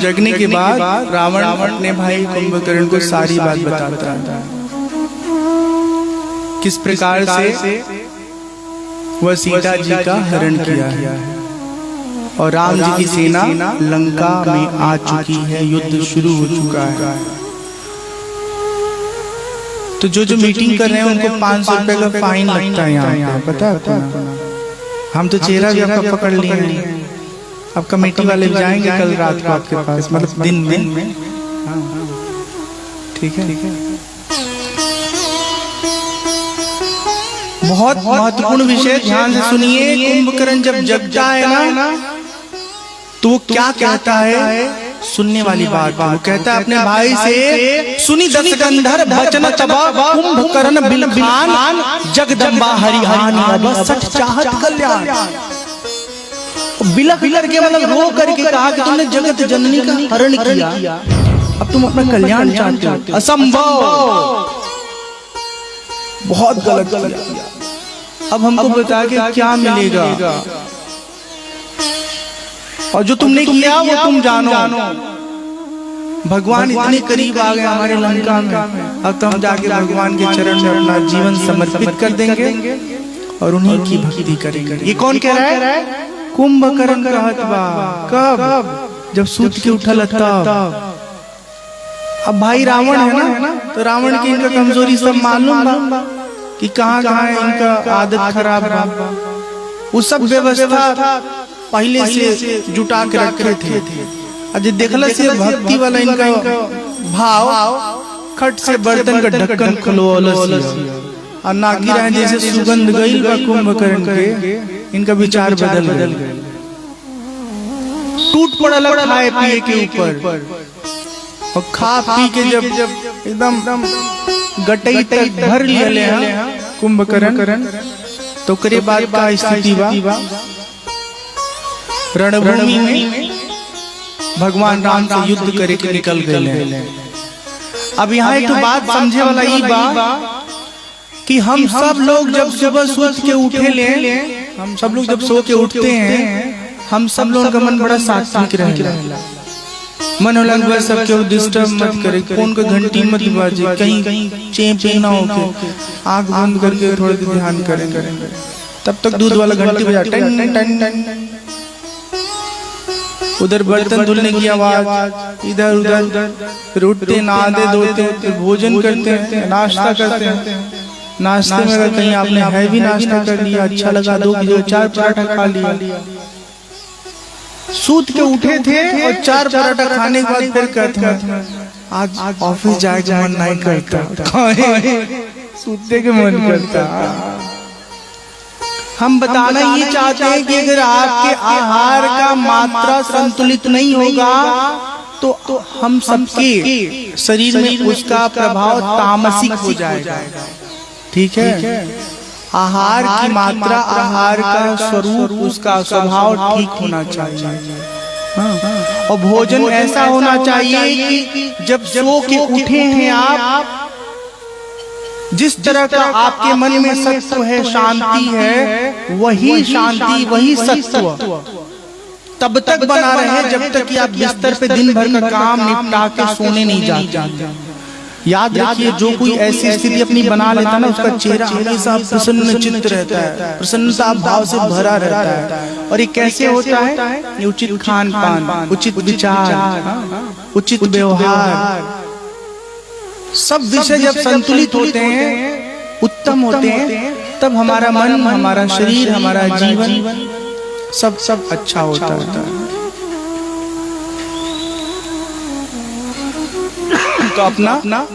जगने के बाद रावण अपने भाई कुंभकर्ण को सारी बात बताता है, किस प्रकार से वह सीता जी का हरण किया है और राम जी की सेना लंका में आ चुकी है, युद्ध शुरू हो चुका है। तो जो मीटिंग कर रहे हैं उनको 500 रुपए का फाइन लगता है यहाँ पे, पता है आपको? हम तो चेहरा भी आपका पकड़ लिए हैं, अब कमेटी वाले जाएंगे कल रात को आपके पास, मतलब दिन में। ठीक है। बहुत महत्वपूर्ण विषय, ध्यान से सुनिए। कुंभकर्ण जब जगता है ना तो वो क्या कहता है, सुनने वाली बात। वो कहता है अपने भाई से, सुनी दस गंधर बचन तबा कुंभकर्ण बिलखान जगदम्बा हरिहानी अब सच चाहत कल्याण। बिलख करके मतलब रो करके कहा कि तुमने जगत जननी का हरण किया, अब तुम अपना कल्याण चाहते हो, असंभव, बहुत गलत किया। अब हमको बता के क्या मिलेगा, और जो तुमने किया वो तुम जानो। भगवान इतने करीब आ गए हमारे लंका में, अब तो हम जाके भगवान के चरण में अपना जीवन समर्पित कर देंगे और उन्हीं की भक्ति करेंगे। ये कौन कह रहा है? कुंभकर्ण कहत बा। कब? जब सूत के उठल तब। अब भाई रावण है ना, तो रावण की इनका कमजोरी सब मालूम बा कि कहाँ इनका आदत खराब बा। वो सब व्यवस्था पहले से जुटा के रखे थे। अजय देखला से भक्ति वाला इनका भाव, खट से बर्तन का ढक्कन खुलवालस और नाकी रहे जैसे सुगंध गई बा कुंभकर्ण के, इनका विचार बदल गए, टूट पड़ल खाए पिए के ऊपर, और खा पी के जब एकदम गटई तक भर लिया कुंभकर्ण, तो करे बाद का स्थिति बा, रणभूमि में भगवान राम से युद्ध करे के निकल गए। अब यहाँ एक बात समझे वाला ये बा कि हम सब लोग जब सुबह सोच के उठे ले, हम सब लोग जब सो के उठते हैं, हम सब लोगों का मन बड़ा सात्विक रहेला। मन होला सब केहू डिस्टर्ब मत करे, फोन का घंटी मत बाजे, कहीं चें ना हो, आंख बंद करके थोड़ा ध्यान करेंगे। तब तक दूध वाला घंटी बजा, टन टन टन, उधर बर्तन धुलने की आवाज, इधर उधर, फिर उठते नहाते धोते भोजन करते हैं, नाश्ता करते हैं। नाश्ते में अगर कहीं आपने हैवी नाश्ता कर लिया, अच्छा लगा, 2 की जगह 4 पराठा खा लिया। सूत के उठे थे और 4 पराठा खाने के बाद फिर कहते हैं आज ऑफिस जाए का मन नहीं करता, सूते के मन करता। हम बताना ये चाहते हैं कि अगर आपके आहार का मात्रा संतुलित नहीं होगा तो हम सबके शरीर में उसका प्रभाव तामसिक हो जाएगा। ठीक है, आहार की मात्रा, आहार का स्वरूप, उसका स्वभाव ठीक होना चाहिए। और भोजन ऐसा होना चाहिए कि जब सो के उठे हैं आप, जिस तरह का आपके मन में सत्व है, शांति है, वही शांति, वही सत्व तब तक बना रहे जब तक कि आप बिस्तर पे दिन भर का काम निपटा के सोने नहीं जाते। याद रखिए, जो कोई ऐसी स्थिति अपनी बना लेता है ना, उसका चेहरा हमेशा प्रसन्न चित्त रहता है, प्रसन्नता भाव से भरा रहता है। और ये कैसे होता है? ये उचित खान पान, उचित विचार, उचित व्यवहार, सब विषय जब संतुलित होते हैं, उत्तम होते हैं, तब हमारा मन, हमारा शरीर, हमारा जीवन सब अच्छा होता है। तो अपना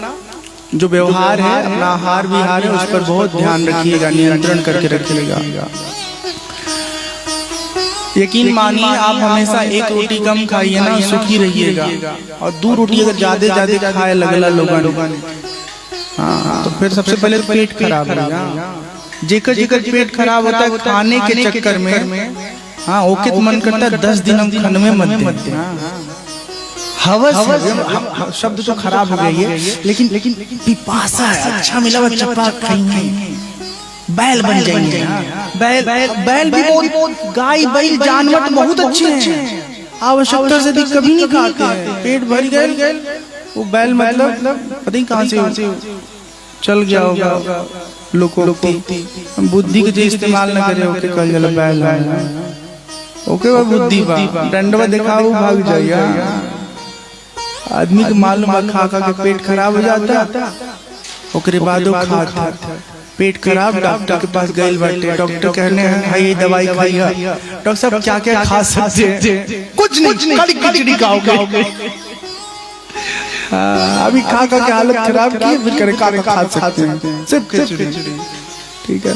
जो व्यवहार है, अपना आहार विहार है, उस पर बहुत ध्यान रखिएगा, नियंत्रण करके रखिएगा। यकीन मानिए, आप हमेशा 1 रोटी कम खाइए ना, सुखी रहिएगा। और 2 रोटी अगर ज्यादा खाए लगला लोगों, हाँ, तो फिर सबसे पहले पेट खराब होगा। जेकर पेट खराब होता है खाने के चक्कर में, हाँ, ओके तो मन करता है 10 दिन हम खनवे मत दे। हवस शब्द तो खराब हो गई है, लेकिन पिपासा है, अच्छा मिला हुआ चप्पा खाएंगे, बैल बन जाएंगे। बैल भी बहुत, गाय बैल जानवर बहुत अच्छे हैं, आवश्यकता से अधिक कभी नहीं खाते हैं। पेट भर गए, वो बैल मतलब पता नहीं कहाँ से चल गया होगा, लोकोक्ति बुद्धि के जो इस्तेमाल न करे ओके कल जल बैल ओके वो बुद्धि बा डंडवा दिखाओ भाग जाइए। आदमी को मालूम है खा के पेट खराब हो जाता, ओकरे बाद वो खाता पेट खराब, डॉक्टर के पास गए बाटे, डॉक्टर कहने हैं ये दवाई खाइए। डॉक्टर साहब क्या क्या खा सकते हैं? कुछ नहीं, खाली खिचड़ी खाओगे। अभी खा के हालत खराब की, फिर करे खा सकते हैं सिर्फ खिचड़ी। ठीक है,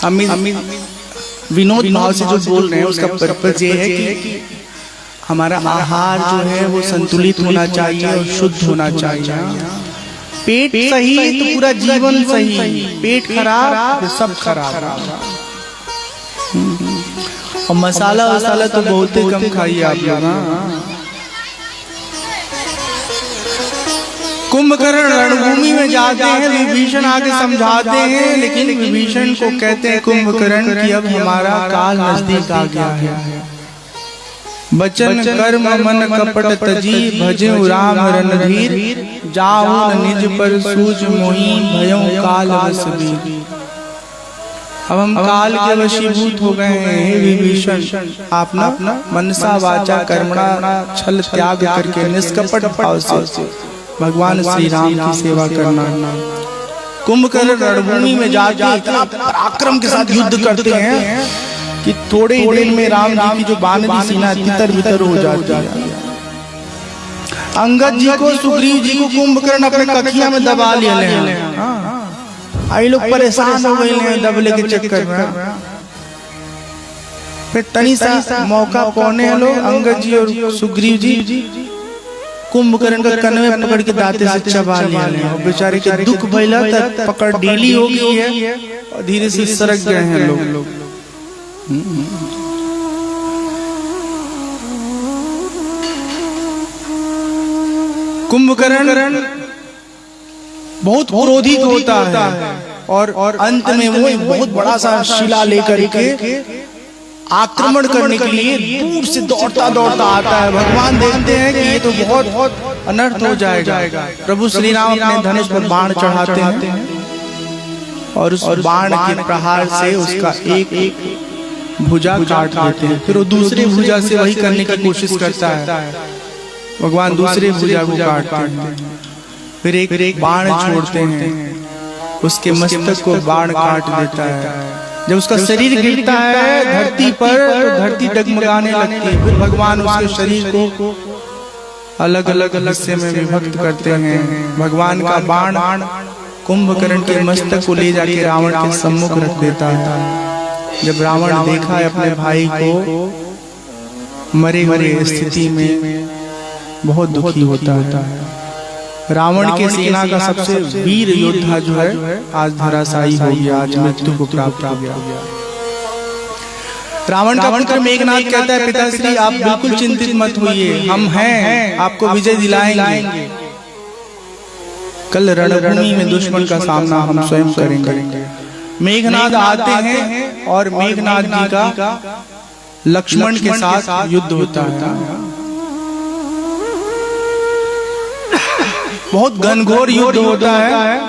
हम विनोद भाव से जो बोल रहे हैं उसका पर्पज ये है कि हमारा आहार जो है वो संतुलित होना चाहिए और शुद्ध होना चाहिए। पेट सही तो पूरा जीवन सही, पेट खराब तो सब खराब। और मसाला वसाला तो बहुत ही कम खाइए आप लोग। कुंभकर्ण रणभूमि में जाते हैं, विभीषण आके समझाते हैं, लेकिन विभीषण को कहते हैं कुंभकर्ण कि अब हमारा काल नजदीक आ गया है। बचन कर्म मन कपट तजी, भजऊ राम रणधीर, जाऊन निज पर सूझ मोही, भयऊ काल वशबीर। अब हम काल के वशीभूत हो गए हैं विभीषण। आप ना मनसा वाचा कर्मणा छल त्याग करके निष्कपट भाव से भगवान श्री राम की सेवा करना। कुंभकर्ण रणभूमि में जाके इतना पराक्रम के साथ युद्ध करते हैं कि थोड़े ही दिन में राम जी की जो बानरी सेना तितर बितर हो जाती है। अंगद जी को, सुग्रीव जी को कुंभकर्ण अपने कखिया में दबा लिया हैं। आई लोग परेशान हो गए हैं दबले के चक्कर में। फिर तनी सा मौका पौने लोग अंगद जी और सुग्रीव जी कुंभकर्ण का कन्वे पकड़ के दांते से चबा लिया और बेचारे के दुख भइला तक पकड़ ढीली हो गई है और धीरे से सरक गए हैं लोग। कुंभकर्ण बहुत क्रोधित होता है और अंत में वो बहुत बड़ा सा शिला लेकर के आक्रमण करने के लिए दूर से दौड़ता आता है। भगवान देखते हैं कि ये तो बहुत अनर्थ हो जाएगा। प्रभु श्री राम अपने धनुष पर बाण चढ़ाते हैं और उस बाण के प्रहार से उसका एक भुजा काट देते हैं। फिर वो दूसरी भुजा से वही करने की कोशिश करता है। भगवान दूसरे भुजा को काटते हैं, फिर एक बाण छोड़ते हैं, उसके मस्तक को बाण काट देता है। जब उसका शरीर गिरता है धरती पर, धरती डगमगाने लगती है। फिर भगवान उसके शरीर को अलग अलग हिस्से में विभक्त करते हैं। भगवान का बाण कुंभकर्ण के मस्तक को ले जाके रावण के सम्मुख रख देता है। जब रावण देखा है अपने भाई को मरे हुए स्थिति में, बहुत दुखी होता है। रावण के सेना का सबसे वीर योद्धा जो है आज धराशायी हो गया, आज मृत्यु को प्राप्त हो गया। रावण का पुत्र मेघनाद कहता है पिताश्री आप बिल्कुल चिंतित मत होइए, हम हैं, आपको विजय दिलाएंगे। कल रणभूमि में दुश्मन का सामना हम स्वयं करेंगे। मेघनाद आते हैं और मेघनाद जी का लक्ष्मण के साथ युद्ध होता है। बहुत घनघोर युद्ध होता है।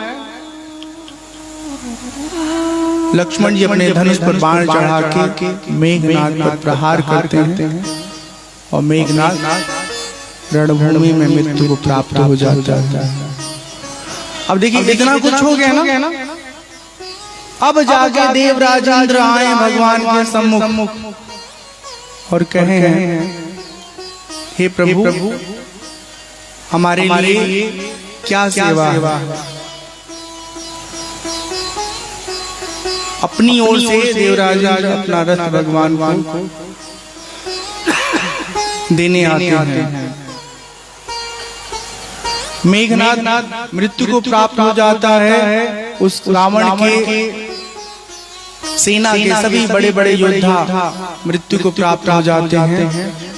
लक्ष्मण जी अपने धनुष पर बाण चढ़ा के मेघनाद पर प्रहार करते हैं और मेघनाद रणभूमि में मृत्यु को प्राप्त हो जाता है। अब देखिए इतना कुछ हो गया ना, अब जाके देवराज इंद्र आए भगवान के सम्मुख और कहे हे प्रभु हमारे लिए क्या सेवा है। अपनी ओर से देवराज अपना रथ भगवान को देने आते हैं। मेघनाद मृत्यु को प्राप्त हो जाता है। उस रावण के सेना के सभी बड़े बड़े योद्धा मृत्यु को प्राप्त हो जाते हैं।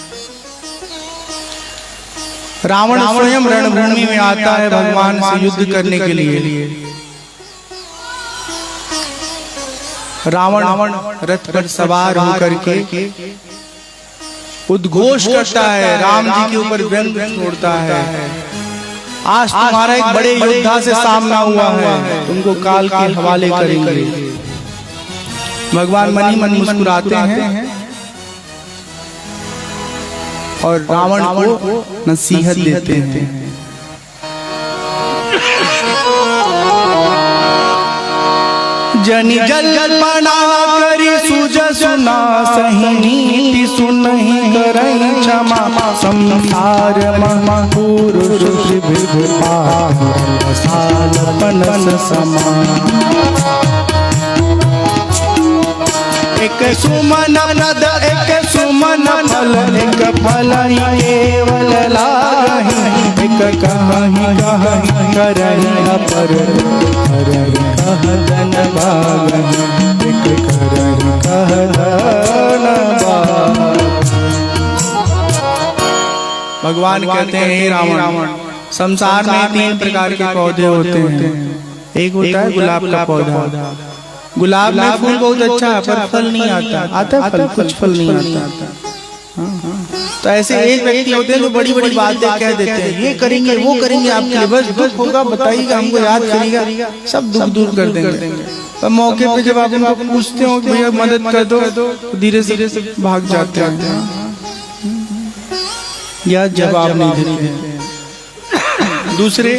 रावण स्वयं रणभूमि में आता है भगवान से युद्ध करने के लिए। रावण रथ पर सवार होकर के उद्घोष करता है, राम जी के ऊपर व्यंग छोड़ता है। आज तुम्हारा एक बड़े योद्धा से सामना हुआ है, तुमको काल के हवाले करेंगे। भगवान मन ही मन मुस्कुराते हैं और रावण को नसीहत देते हैं। जनि जल्पना करी सुज सुना सही नीति सुनहि करई क्षमा संसार ममा पुरुष साल पनस समा। एक सुमन नद एक सुमन फल एक फल केवल लाहि। एक कहीं कहीं करहि अपर करहि कहदन भागहि। एक करहि कहदन भाग। भगवान कहते हैं हे रावण, संसार में 3 प्रकार के पौधे होते हैं। एक होता है गुलाब का पौधा। गुलाब में फूल बहुत अच्छा है पर फल नहीं आता है फल, कुछ फल नहीं आता। तो ऐसे एक व्यक्ति होते हैं जो बड़ी बड़ी बातें कह देते हैं, ये करेंगे वो करेंगे आपके लिए, बस दुख होगा बताइएगा, हमको याद करिएगा, सब दुख दूर कर देंगे। पर मौके पे जब आप उनको पूछते हो भैया मदद कर दो तो धीरे धीरे से भाग जाते हैं या जवाब नहीं देते। दूसरे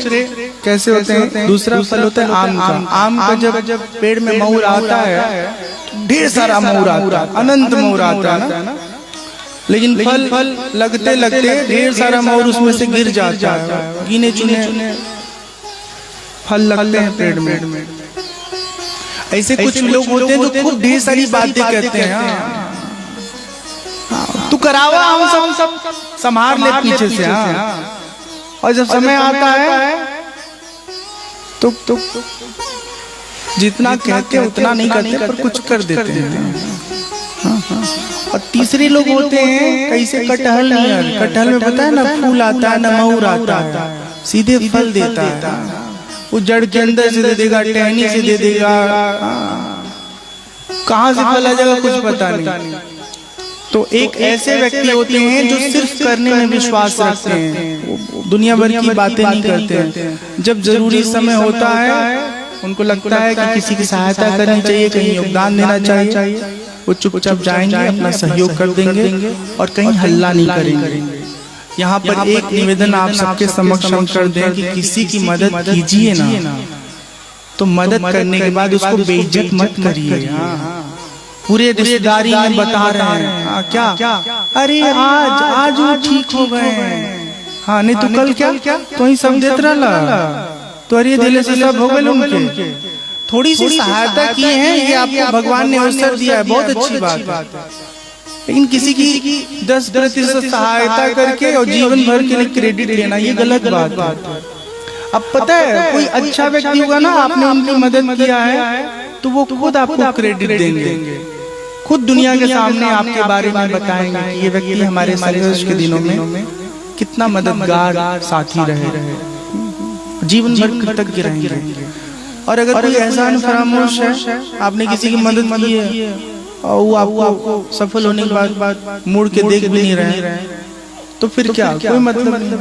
कैसे होते हैं? दूसरा फल होता है आम का। आम का जब पेड़ में मऊर आता है तो ढेर सारा मऊर आता है, अनंत मऊर आता है ना। लेकिन फल लगते लगते ढेर सारा मऊर उसमें से गिर जाता है। गिने चुने फल लगते हैं पेड़ में। ऐसे कुछ लोग होते हैं जो खूब ढेर सारी बातें कहते हैं, तू करावा हम सब संभाल ले पीछे से। और जब समय आता है तो जितना कहते हैं उतना नहीं करते पर कुछ कर देते हैं। और तीसरे लोग होते हैं कैसे कटहल नहीं, कटहल में पता है ना फूल आता है ना मऊर आता है, सीधे फल देता है। वो जड़ के अंदर से दे देगा, टहनी से दे देगा, कहाँ से फल आ जाएगा कुछ पता नहीं। तो एक ऐसे व्यक्ति होते हैं जो सिर्फ करने में विश्वास रखते हैं, दुनिया भर की बातें नहीं करते हैं। जब जरूरी समय होता है उनको लगता है कि किसी की सहायता करनी चाहिए, कहीं योगदान देना चाहिए, वो चुपचाप जाएंगे, अपना सहयोग कर देंगे और कहीं हल्ला नहीं करेंगे। यहाँ पर एक निवेदन आप सबके समक्ष हम कर दें कि किसी की मदद कीजिए ना, तो मदद करने के बाद उसको बेइज्जत मत करिए। पूरे रिश्तेदारी में बता रहे हैं क्या अरे आज वो ठीक हो गए, हाँ नहीं तो कल क्या तो ही सब देत रहा, तो अरे दिले से सब हो गए उनके। थोड़ी सी सहायता की है, ये आपको भगवान ने अवसर दिया है, बहुत अच्छी बात है। लेकिन किसी की 10% सहायता करके और जीवन भर के लिए क्रेडिट लेना ये गलत बात है। अब पता है कोई अच्छा व्यक्ति होगा ना, आपने उनकी मदद किया है तो वो खुद आपको क्रेडिट देंगे, खुद दुनिया के सामने आपके बारे में बताएंगे कि ये व्यक्ति हमारे संघर्ष के दिनों में कितना मददगार साथी रहे, जीवन भर कृतज्ञ रहेंगे। और अगर कोई एहसान फरामोश है, आपने किसी की मदद की है और वो आपको सफल होने के बाद मुड़ के देख भी नहीं रहे, तो फिर क्या कोई मतलब नहीं।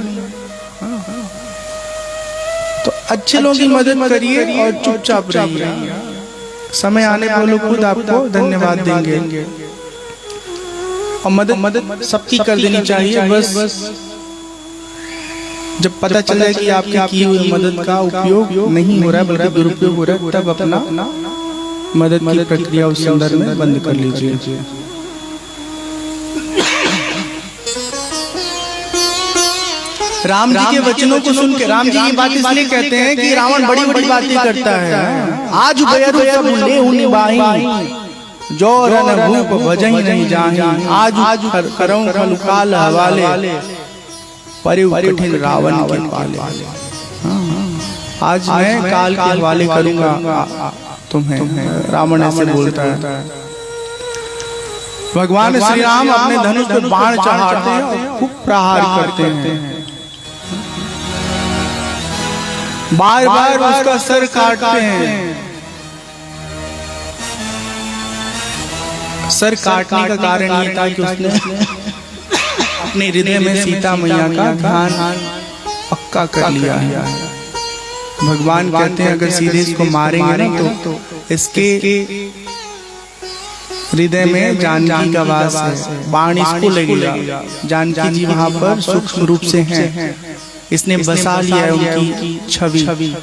तो अच्छे लोगों की मदद करिए और चुपचाप रहिए, समय आने पर लोग खुद आपको धन्यवाद देंगे। और मदद सबकी कर देनी चाहिए, बस जब पता चल जाए कि आपके की हुई मदद का उपयोग नहीं हो रहा है बल्कि दुरुपयोग हो रहा है, तब अपना मदद की प्रक्रिया उस संदर्भ में बंद कर लीजिए। राम जी के वचनों को सुन के, राम जी की बात इसलिए कहते हैं कि रावण बड़ी बड़ी बातें करता है। आज सब ले उन्हें बाही जो रन भूप भजही नहीं जाही, आज करऊं खल काल हवाले परिव कठिन रावण के पाले। आज मैं काल के हवाले करूंगा तुम्हें, रावण ऐसे बोलता है। भगवान श्री राम अपने धनुष पर बाण चढ़ाते हैं और खूब प्रहार करते हैं, बार बार उसका सर काटते हैं। सर काटने का कारण ये था कि उसने अपने हृदय में सीता मैया का ध्यान पक्का कर लिया है। भगवान कहते हैं अगर सीधे इसको मारेंगे ना तो इसके हृदय में जानकी का वास है, बाण इसको लगेगा। जानकी जी वहां पर सूक्ष्म रूप से हैं, इसने बसा लिया है उनकी छवि,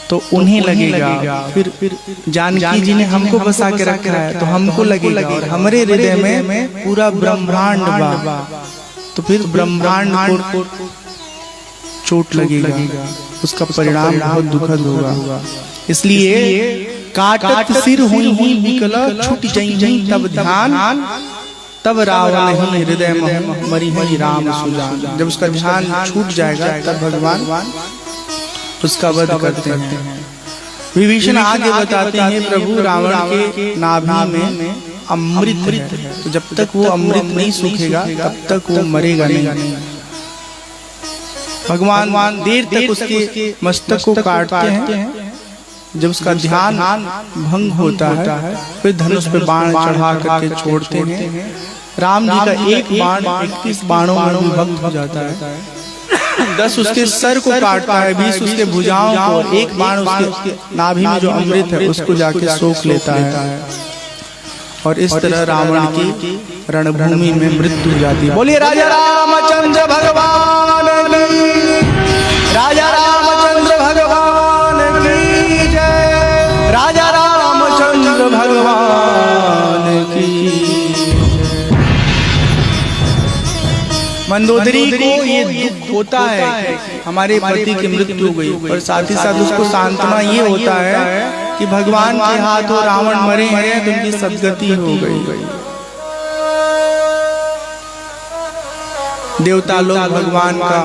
तो उन्हें लगेगा। फिर जानकी जी ने हमको बसा के रखा है तो हमको लगेगा, और हमारे हृदय में पूरा ब्रह्मांड बा, तो फिर ब्रह्मांड को चोट लगेगा, उसका परिणाम बहुत दुखद होगा। इसलिए काटत सिर हुई विकल छूट जई तब ध्यान, तब रावण ही हृदय में मरी ही राम सुजान। जब उसका ध्यान छूट जाएगा तब भगवान उसका वध करते हैं। विभीषण आगे बताते हैं प्रभु रावण के नाभि में अमृत है, तो जब तक वो अमृत नहीं सूखेगा तब तक वो मरेगा नहीं। भगवान देर तक उसके मस्तक को काटते हैं। जब उसका ध्यान भंग होता है फिर धनुष पे बाण चढ़ा करके छोड़ते हैं। राम जी का एक बाण 31 बाणों में विभक्त हो जाता है। 10 उसके सर को काटता है, 20 उसके भुजाओं को, एक बाण उसके नाभि में जो अमृत है उसको जाके सोख लेता है। और इस तरह रावण की रणभूमि में मृत्यु हो जाती है। बोलिए राजा रामचंद्र भगवान की, राजा रामचंद्र भगवान की जय, राजा रामचंद्र भगवान की। मंदोदरी को ये दुख होता है हमारे पति की मृत्यु हो गई, और साथ ही साथ उसको सांत्वना ये होता है कि भगवान के हाथों रावण मरे हैं तो उनकी सद्गति हो गई। देवता लोग भगवान का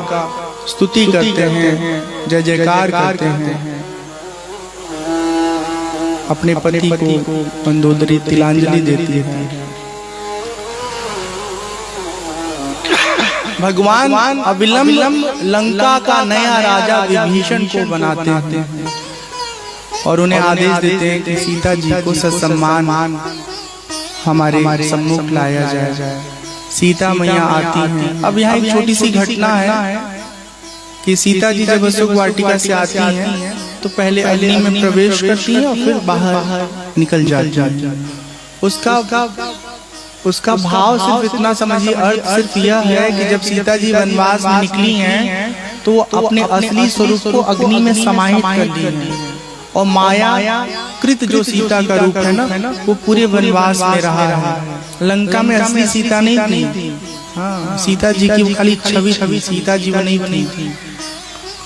स्तुति करते हैं, जय जयकार करते हैं। अपने पति को मंदोदरी तिलांजलि देती है। भगवान अविलंब लंका का नया राजा विभीषण को बनाते हैं और उन्हें आदेश देते हैं कि सीता जी को ससम्मान हमारे सम्मुख लाया जाए। सीता मैया आती हैं। अब यहाँ एक छोटी सी घटना है कि सीता जी जब अशोक वाटिका से आती हैं तो पहले अग्नि में प्रवेश करती हैं और फिर बाहर निकल जाती हैं। उसका भाव सिर्फ इतना समझिए, अर्थ सिर्फ यह है कि जब सीता जी वनवास में निकली हैं तो वो अपने असली स्वरूप को अग्नि में समाहित कर ली हैं, और माया कृत जो सीता का रूप है ना वो पूरे वनवास में रहा है। लंका में असली सीता नहीं थी। हाँ, सीता जी की खाली छवि सीता जी नहीं थी।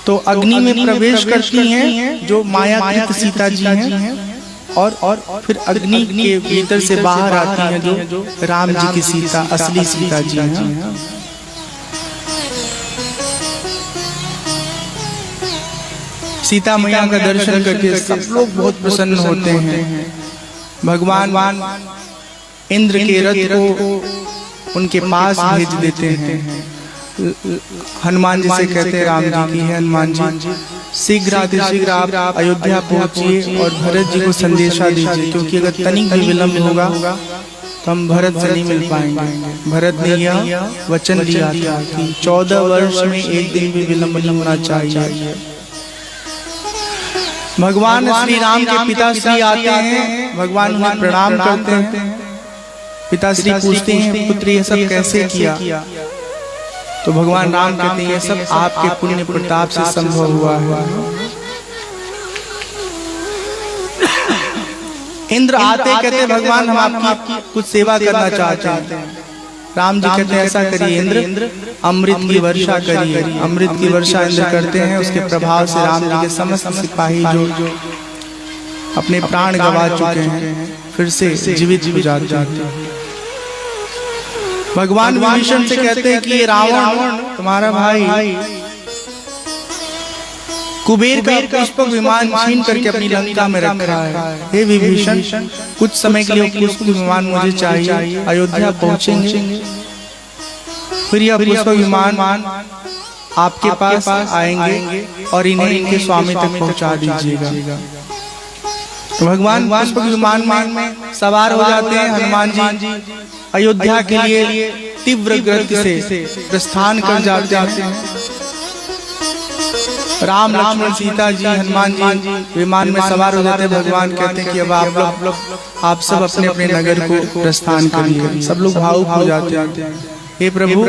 तो अग्नि में प्रवेश करती हैं जो माया कृत सीता जी हैं, और फिर अग्नि के भीतर से बाहर आती हैं जो राम जी की सीता, असली सीता जी हैं। सीता मैया का दर्शन करके सब लोग बहुत प्रसन्न होते हैं। भगवान इंद्र के रथ को उनके पास भेज देते हैं। हनुमान जी से कहते हैं राम जी की है, हनुमान जी शीघ्र आप अयोध्या पहुंचिए और भरत जी को संदेशा दीजिए, क्योंकि अगर तनिक भी विलंब होगा तो हम भरत से नहीं मिल पाएंगे। भरत ने यह वचन दिया था कि 14 वर्ष में एक दिन भी विलंब नहीं होना चाहिए। भगवान श्री राम के पिता श्री आते हैं, भगवान उन्हें प्रणाम करते हैं। पिताश्री पूछते हैं पुत्र ये सब कैसे किया? तो भगवान राम कहते हैं ये सब आपके पुण्य प्रताप से संभव हुआ है। इंद्र आते कहते भगवान हम आपकी कुछ सेवा करना चाहते हैं। राम जी कहते हैं ऐसा करिए इंद्र, अमृत की वर्षा करिए। अमृत की वर्षा इंद्र करते हैं, उसके प्रभाव से राम जी के समस्त सिपाही जो अपने प्राण गंवा चुके हैं फिर से जीवित हो जाते हैं। भगवान विभीषण से कहते हैं कि रावण तुम्हारा भाई कुबेर का पुष्पक विमान छीन करके अपनी लंका में रखा है। हे विभीषण कुछ समय के लिए पुष्पक विमान मुझे चाहिए, अयोध्या पहुंचेंगे फिर यह पुष्पक विमान आपके पास आएंगे और इन्हें इनके स्वामी तक पहुंचा दीजिएगा। तो भगवान पुष्पक विमान में सवार हो जाते हैं। हनुमान जी अयोध्या के लिए तीव्र गति से प्रस्थान कर जाते हैं। राम लक्ष्मण सीता जी हनुमान जी विमान में सवार हो जाते हैं। भगवान कहते हैं कि अब आप सब अपने अपने नगर को प्रस्थान करिए। सब लोग भावुक हो जाते हैं। हे प्रभु,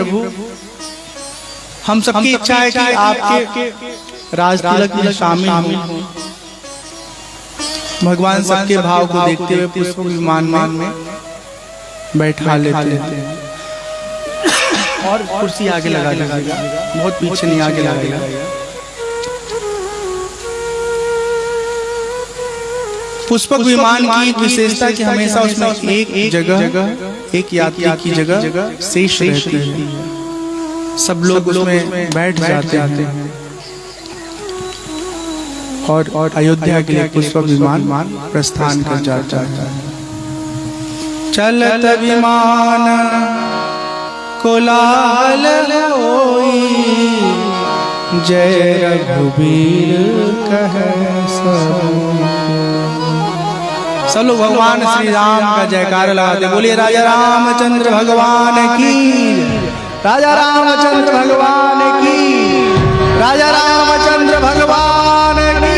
हम सबकी इच्छा है कि आपके राज तिलक में शामिल हों। भगवान सबके भाव को देखते हुए पुष्पक विमान में बैठा लेते हैं और कुर्सी आगे लगा बहुत पीछे नहीं आगे लगा। पुष्पक विमान की विशेषता कि हमेशा उसमें एक जगह एक यात्री की जगह शेष रहती है। सब लोग उसमें बैठ जाते हैं और अयोध्या के लिए पुष्पक विमान प्रस्थान कर जाता है। चलत विमान कोलाहल होई, जय रघुबीर कहे सब लोग भगवान श्री राम का जयकार लगाते। बोलिए राजा रामचंद्र भगवान की, राजा रामचंद्र भगवान की, राजा रामचंद्र भगवान की।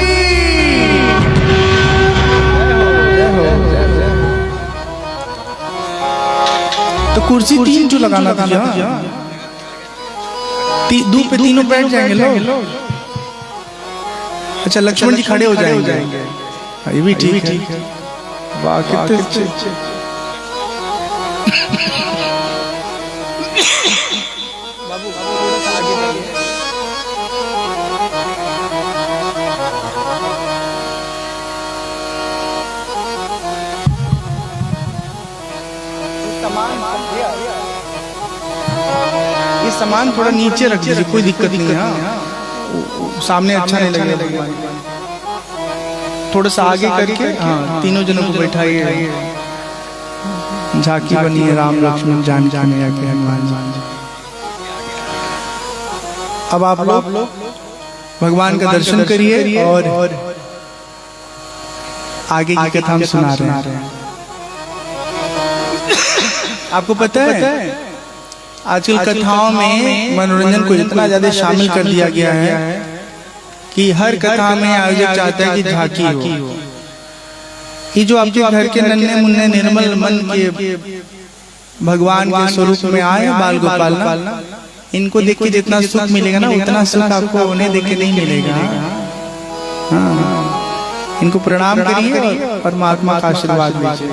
तो कुर्सी तीन जो लगाना था, दो पे तीनों बैठ जाएंगे लोग। अच्छा, लक्ष्मण जी खड़े हो जाएंगे। ये भी ठीक है। वाह, कितने अच्छे। ये सामान थोड़ा नीचे रख दीजिए, कोई दिक्कत नहीं है। सामने अच्छा नहीं लगेगा। थोड़ा सा आगे करके हाँ, तीनों जनों को बैठाइए। झांकी बनी है राम लक्ष्मण जाने आके हनुमान जी। अब आप लोग भगवान का दर्शन करिए और आगे की कथा हम सुना रहे हैं। आपको पता है आजकल कथाओं में मनोरंजन को इतना ज्यादा शामिल कर दिया गया है कि हर कथा में आयोजक चाहता है कि झांकी हो। ये जो आपके घर के नन्हे मुन्ने निर्मल मन के भगवान के स्वरूप में आए बाल गोपाल, इनको देख के जितना सुख मिलेगा ना उतना सुख आपको उन्हें देख के नहीं मिलेगा। हाँ, इनको प्रणाम करिए और परमात्मा का आशीर्वाद लीजिए।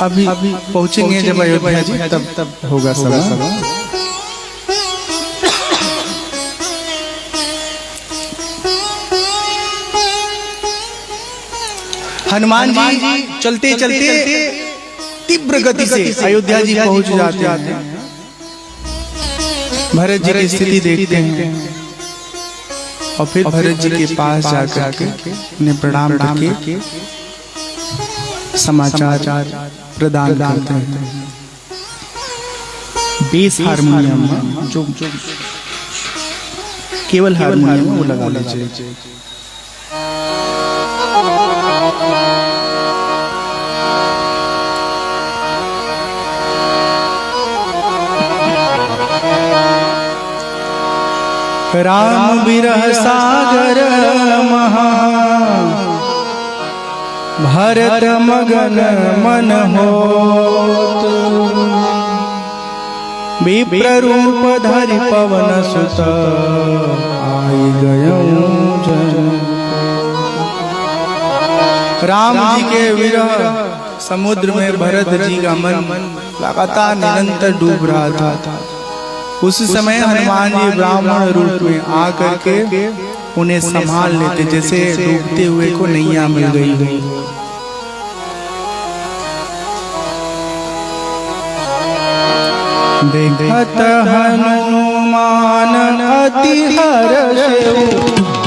अभी पहुंचेंगे जब अयोध्या जी, तब होगा सब। हनुमान जी चलते चलते तीव्र गति से अयोध्या जी पहुंच जाते हैं। भरत जी की स्थिति देखते हैं और फिर भरत जी के पास जाकर के उन्हें प्रणाम करके समाचार प्रदान करते हैं। बेस हारमोनियम जो केवल हारमोनियम वो लगा लीजिए। राम बिरह सागर महा, भरत मगन मन होत, विप्र रूप धरि पवन सुत, आई गयो जन। राम जी के विरह समुद्र में भरत जी का मन लगातार निरंतर डूब रहा था। उस समय हनुमान जी ब्राह्मण रूप में आकर के उन्हें संभाल लेते, जैसे डूबते हुए को नैया मिल गई हो। देखत हनुमान अति हर्ष,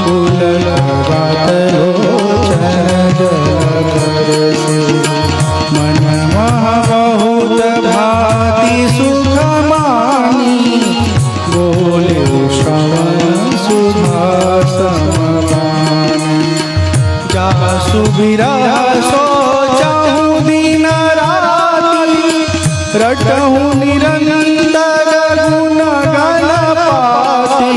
पुलकित लोचन जल करसि, मन बहुत भांति सुख मानी, विरह सोचहु दिन राति, रटहु निरंतर गुण गणपति।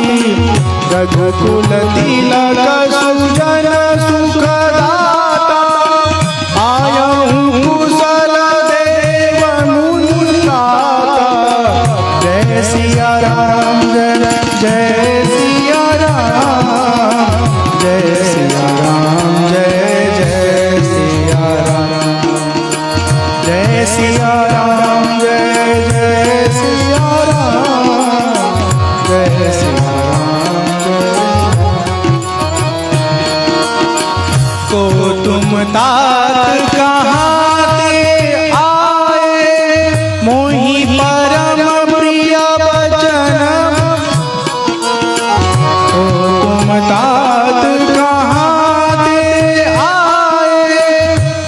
रघुकुल तिलक सुजन सुखदाता, आयहु कुशल देव मुनित्राता। जय सिया राम जय जय सिया राम, जय सिया राम जय जय सिया राम, जय सिया राम जय जय सिया राम, जय सिया राम को तुम तात कहाँ ते आए, मोहि परम प्रिय बचन। को तुम तात कहाँ ते आए,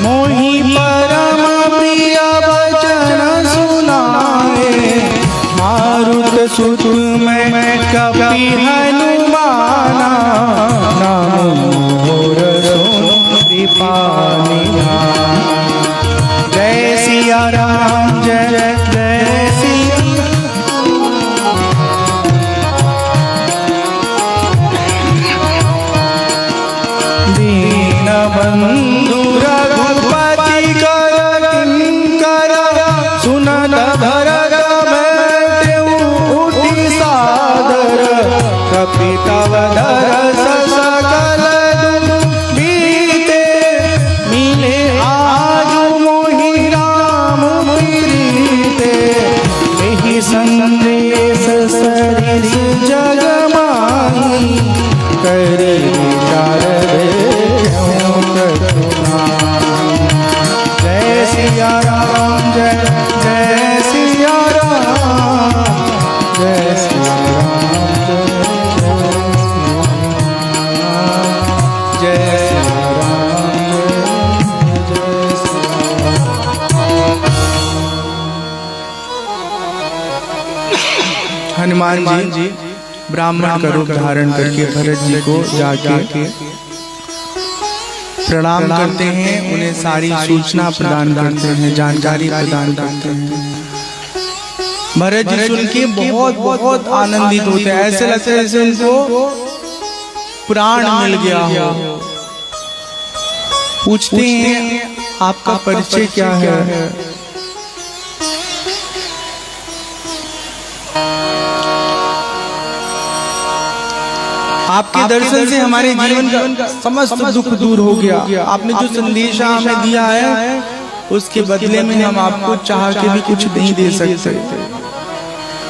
मोहि परम प्रिय बचन सुनाए। मारुत सुत मैं कपि हनुमाना, नाम मोर कृपानिया। जय सिया राम जय जय सिया, दीन बंधु रघुपति कर किंकर, सुनत भरत बैठेउ उठी सादर। कपि तव दरस सकल संदेश सरिस जग माही, करे विचार क्यों करुणाई। जय सिया राम जय जय सिया राम, जय सिया राम जय सिया राम, जय जय सिया राम। हनुमान जी ब्राह्मण का रूप धारण करके भरत जी को जाके प्रणाम करते हैं, उन्हें सारी सूचना प्रदान करते हैं, जानकारी प्रदान करते हैं। भरत जी सुन के बहुत बहुत आनंदित होते हैं, ऐसे लगता है जैसे उनको प्राण मिल गया हो। पूछते हैं आपका परिचय क्या है? आपके दर्शन से हमारे जीवन का समस्त दुख दूर हो गया। आपने जो संदेश हमें दिया है उसके बदले में हम आपको चाह के भी कुछ नहीं दे सकते।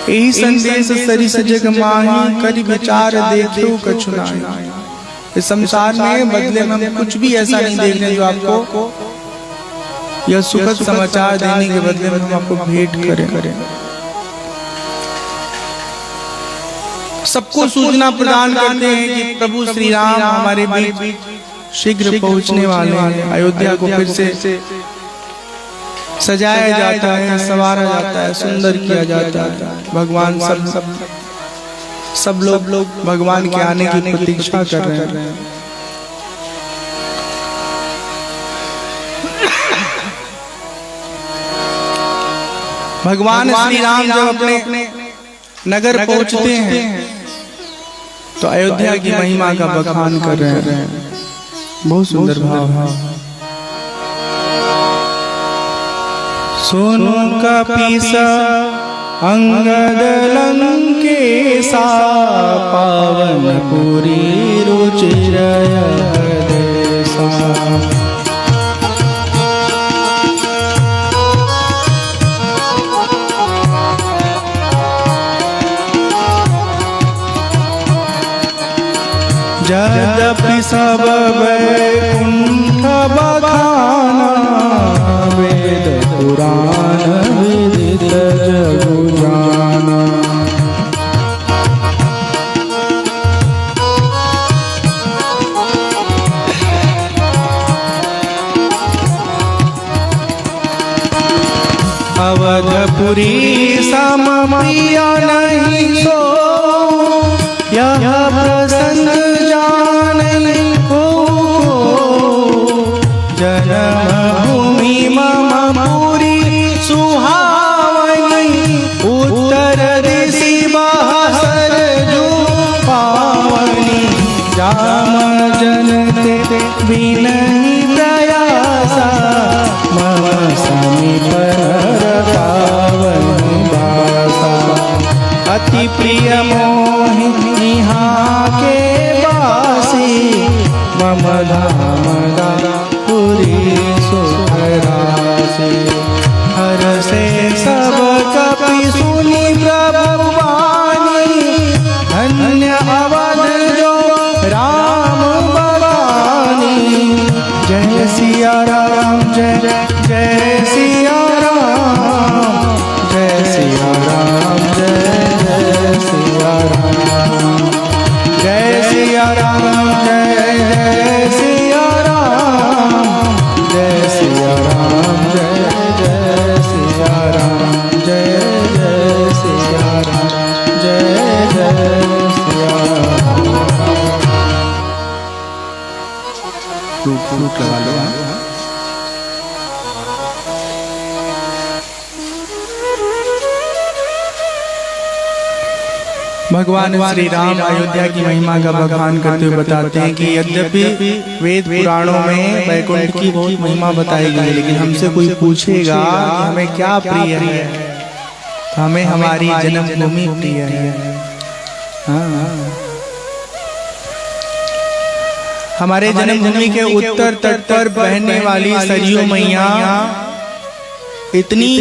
यही संदेश सरिस जग माही, करि विचार देखो कछु नाहि। इस संसार में बदले में हम कुछ भी ऐसा नहीं देख रहे जो आपको यह सुखद समाचार देने के बदले में हम आपको भेंट करें। सबको सूचना प्रदान करते हैं कि प्रभु श्री राम हमारे बीच शीघ्र पहुंचने वाले हैं। अयोध्या को फिर से सजाया जाता है, संवारा जाता है, सुंदर किया जाता है। भगवान सब लोग भगवान के आने की प्रतीक्षा कर रहे हैं। भगवान श्री राम जब अपने नगर पहुंचते हैं तो अयोध्या की महिमा का बखान कर रहे हैं। बहुत सुंदर भाव है। सुनो कपीसा अंगद लंकेसा, पावन पुरी रुचिर देसा। यद्यपि सब वैकुंठ बखाना, वेद पुराण विदित जगु जाना। अवधपुरी सम प्रिय नहीं सो, यह प्रसन्न जान को विनहि प्रयासा मम समीप पावन वासा। अति प्रिय मोहि यहाँ के वासी मम धाम पुरी सुख राशि। हर से सब कपि सुनि प्रभु वाणी धन्य अवध जो राम बखानी। जय सिया राम जय जय सिया राम जय सिया राम जय जय सिया राम जय सिया राम जय जय सिया राम जय सिया राम जय जय सिया राम जय जय सिया राम जय जय सिया राम। फ्लूट लगा लो। भगवान श्री राम अयोध्या की महिमा का बखान करते हुए बताते हैं कि यद्यपि वेद पुराणों में वैकुंठ की बहुत महिमा बताई गई, लेकिन हमसे कोई पूछेगा कि हमें क्या प्रिय है, तो हमें हमारी जन्मभूमि प्रिय है। हमारे जन्मभूमि के उत्तर तट पर बहने वाली सरयू मैया इतनी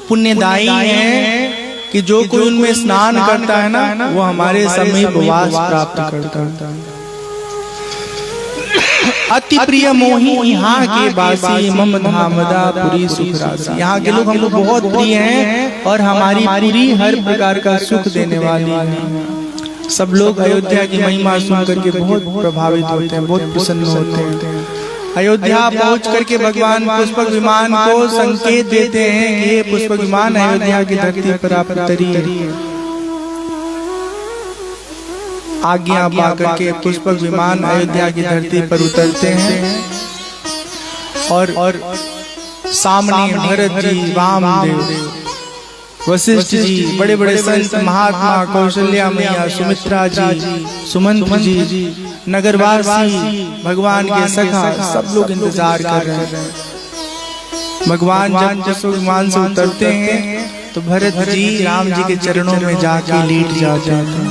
पुण्यदायी है कि जो कोई उनमें स्नान करता है ना, वो हमारे समीप वास प्राप्त करता है। अति प्रिय मोहि यहाँ के वासी मम धामदा पुरी सुख राशि। यहाँ के लोग हमको बहुत प्रिय हैं और हमारी पूरी हर प्रकार का सुख देने वाली है। सब लोग अयोध्या की महिमा सुन करके बहुत प्रभावित होते हैं, बहुत प्रसन्न होते हैं। अयोध्या पहुंच करके भगवान पुष्पक विमान को संकेत देते हैं कि ये पुष्पक विमान अयोध्या की धरती पर आप उतरिए। आज्ञा पाकर के पुष्पक विमान अयोध्या की धरती पर उतरते हैं और सामने भरत जी, रामदेव, वशिष्ठ जी, बड़े बड़े संत महात्मा, कौशल्या मैया, सुमित्रा जी, सुमंत जी, नगरवासी, भगवान के सखा, सब लोग इंतजार कर रहे हैं। भगवान जब पुष्पक विमान से उतरते हैं तो भरत जी राम जी के चरणों में जाके लेट जाते हैं।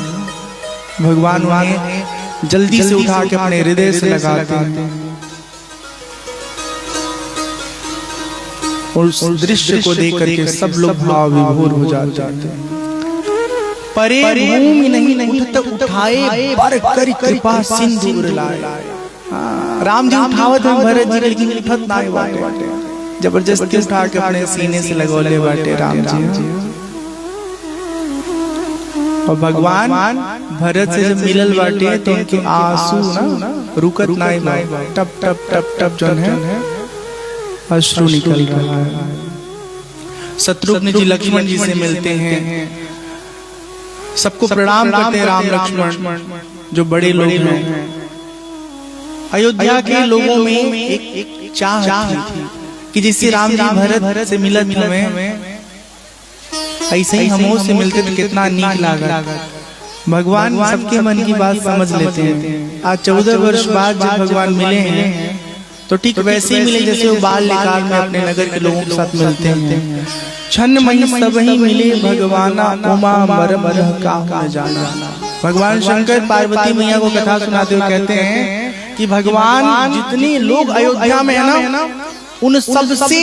भगवान उन्हें जल्दी से उठा के अपने हृदय से लगाते हैं और उस दृश्य को देख करके सब लोग भाव विभोर हो जाते हैं। परे भूमि नहीं उठत उठाए पर कर कृपा सिंदूर लाए। राम जी उठावत हैं भरत जी, लेकिन उठत ना बाटे, जबरदस्ती उठा के अपने सीने से लगौले बाटे राम जी। और भगवान भरत से जब मिलल बाटे तो उनके आंसू ना रुकत ना, टप टप टप टप जो है अश्रु निकल रहा है। शत्रुघ्न जी लक्ष्मण जी से मिलते हैं, सबको प्रणाम करते हैं राम लक्ष्मण, जो बड़े लोग हैं। अयोध्या के लोगों में एक चाह थी कि जिससे राम जी भरत से मिलत हमें, ऐसे ही हम से मिलते तो कितना नीक लागा। भगवान सबके मन की बात समझ लेते हैं। आज 14 वर्ष बाद जब भगवान मिले हैं तो ठीक वैसे ही मिले जैसे वो बाल निकाल में अपने नगर के लोगों के साथ मिलते हैं। छन्न मही सब ही मिले भगवाना, उमा मरम का जाना। भगवान शंकर पार्वती मैया को कथा सुनाते हुए कहते हैं कि भगवान जितने लोग अयोध्या में है ना, उन सब से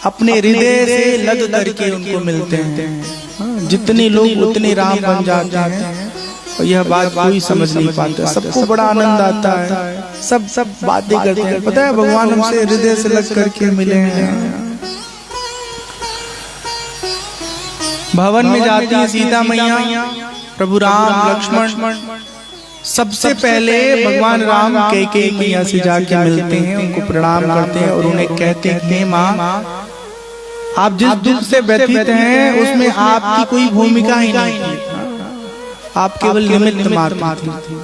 अपने हृदय से लग करके उनको मिलते हैं। जितने लोग उतने राम बन जाते हैं। और यह बात कोई समझ नहीं पाता, सबको बड़ा आनंद आता है, सब बातें करते हैं। पता है भगवान हमसे हृदय से लग करके मिले हैं। भवन में जाती है सीता मैया, प्रभु राम लक्ष्मण सबसे पहले भगवान राम कैकेयी मैया से जाके मिलते हैं, उनको प्रणाम करते हैं और उन्हें कहते हैं माँ, आप जिस दुख से व्यथित हैं उसमें आपकी कोई भूमिका ही नहीं थी, आप केवल निमित्त मात्र थी।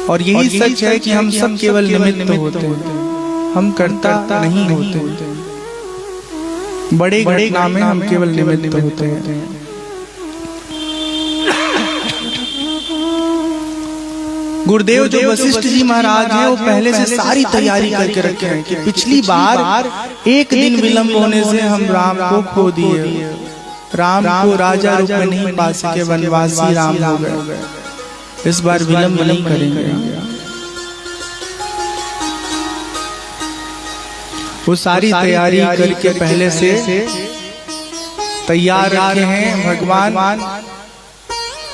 और यही सच है कि हम सब केवल निमित्त होते हैं, हम कर्ता नहीं होते। बड़े घटना में हम केवल निमित्त होते हैं। गुरुदेव जो वशिष्ठ जी महाराज हैं वो पहले से सारी तैयारी करके रखे हैं कि पिछली बार एक दिन विलंब होने से हम राम को खो दिए, राम को राजा रूप में नहीं पा सके, वनवासी राम हो गए, इस बार विलंब नहीं करेंगे। वो सारी तैयारी करके पहले से तैयार रखे हैं। भगवान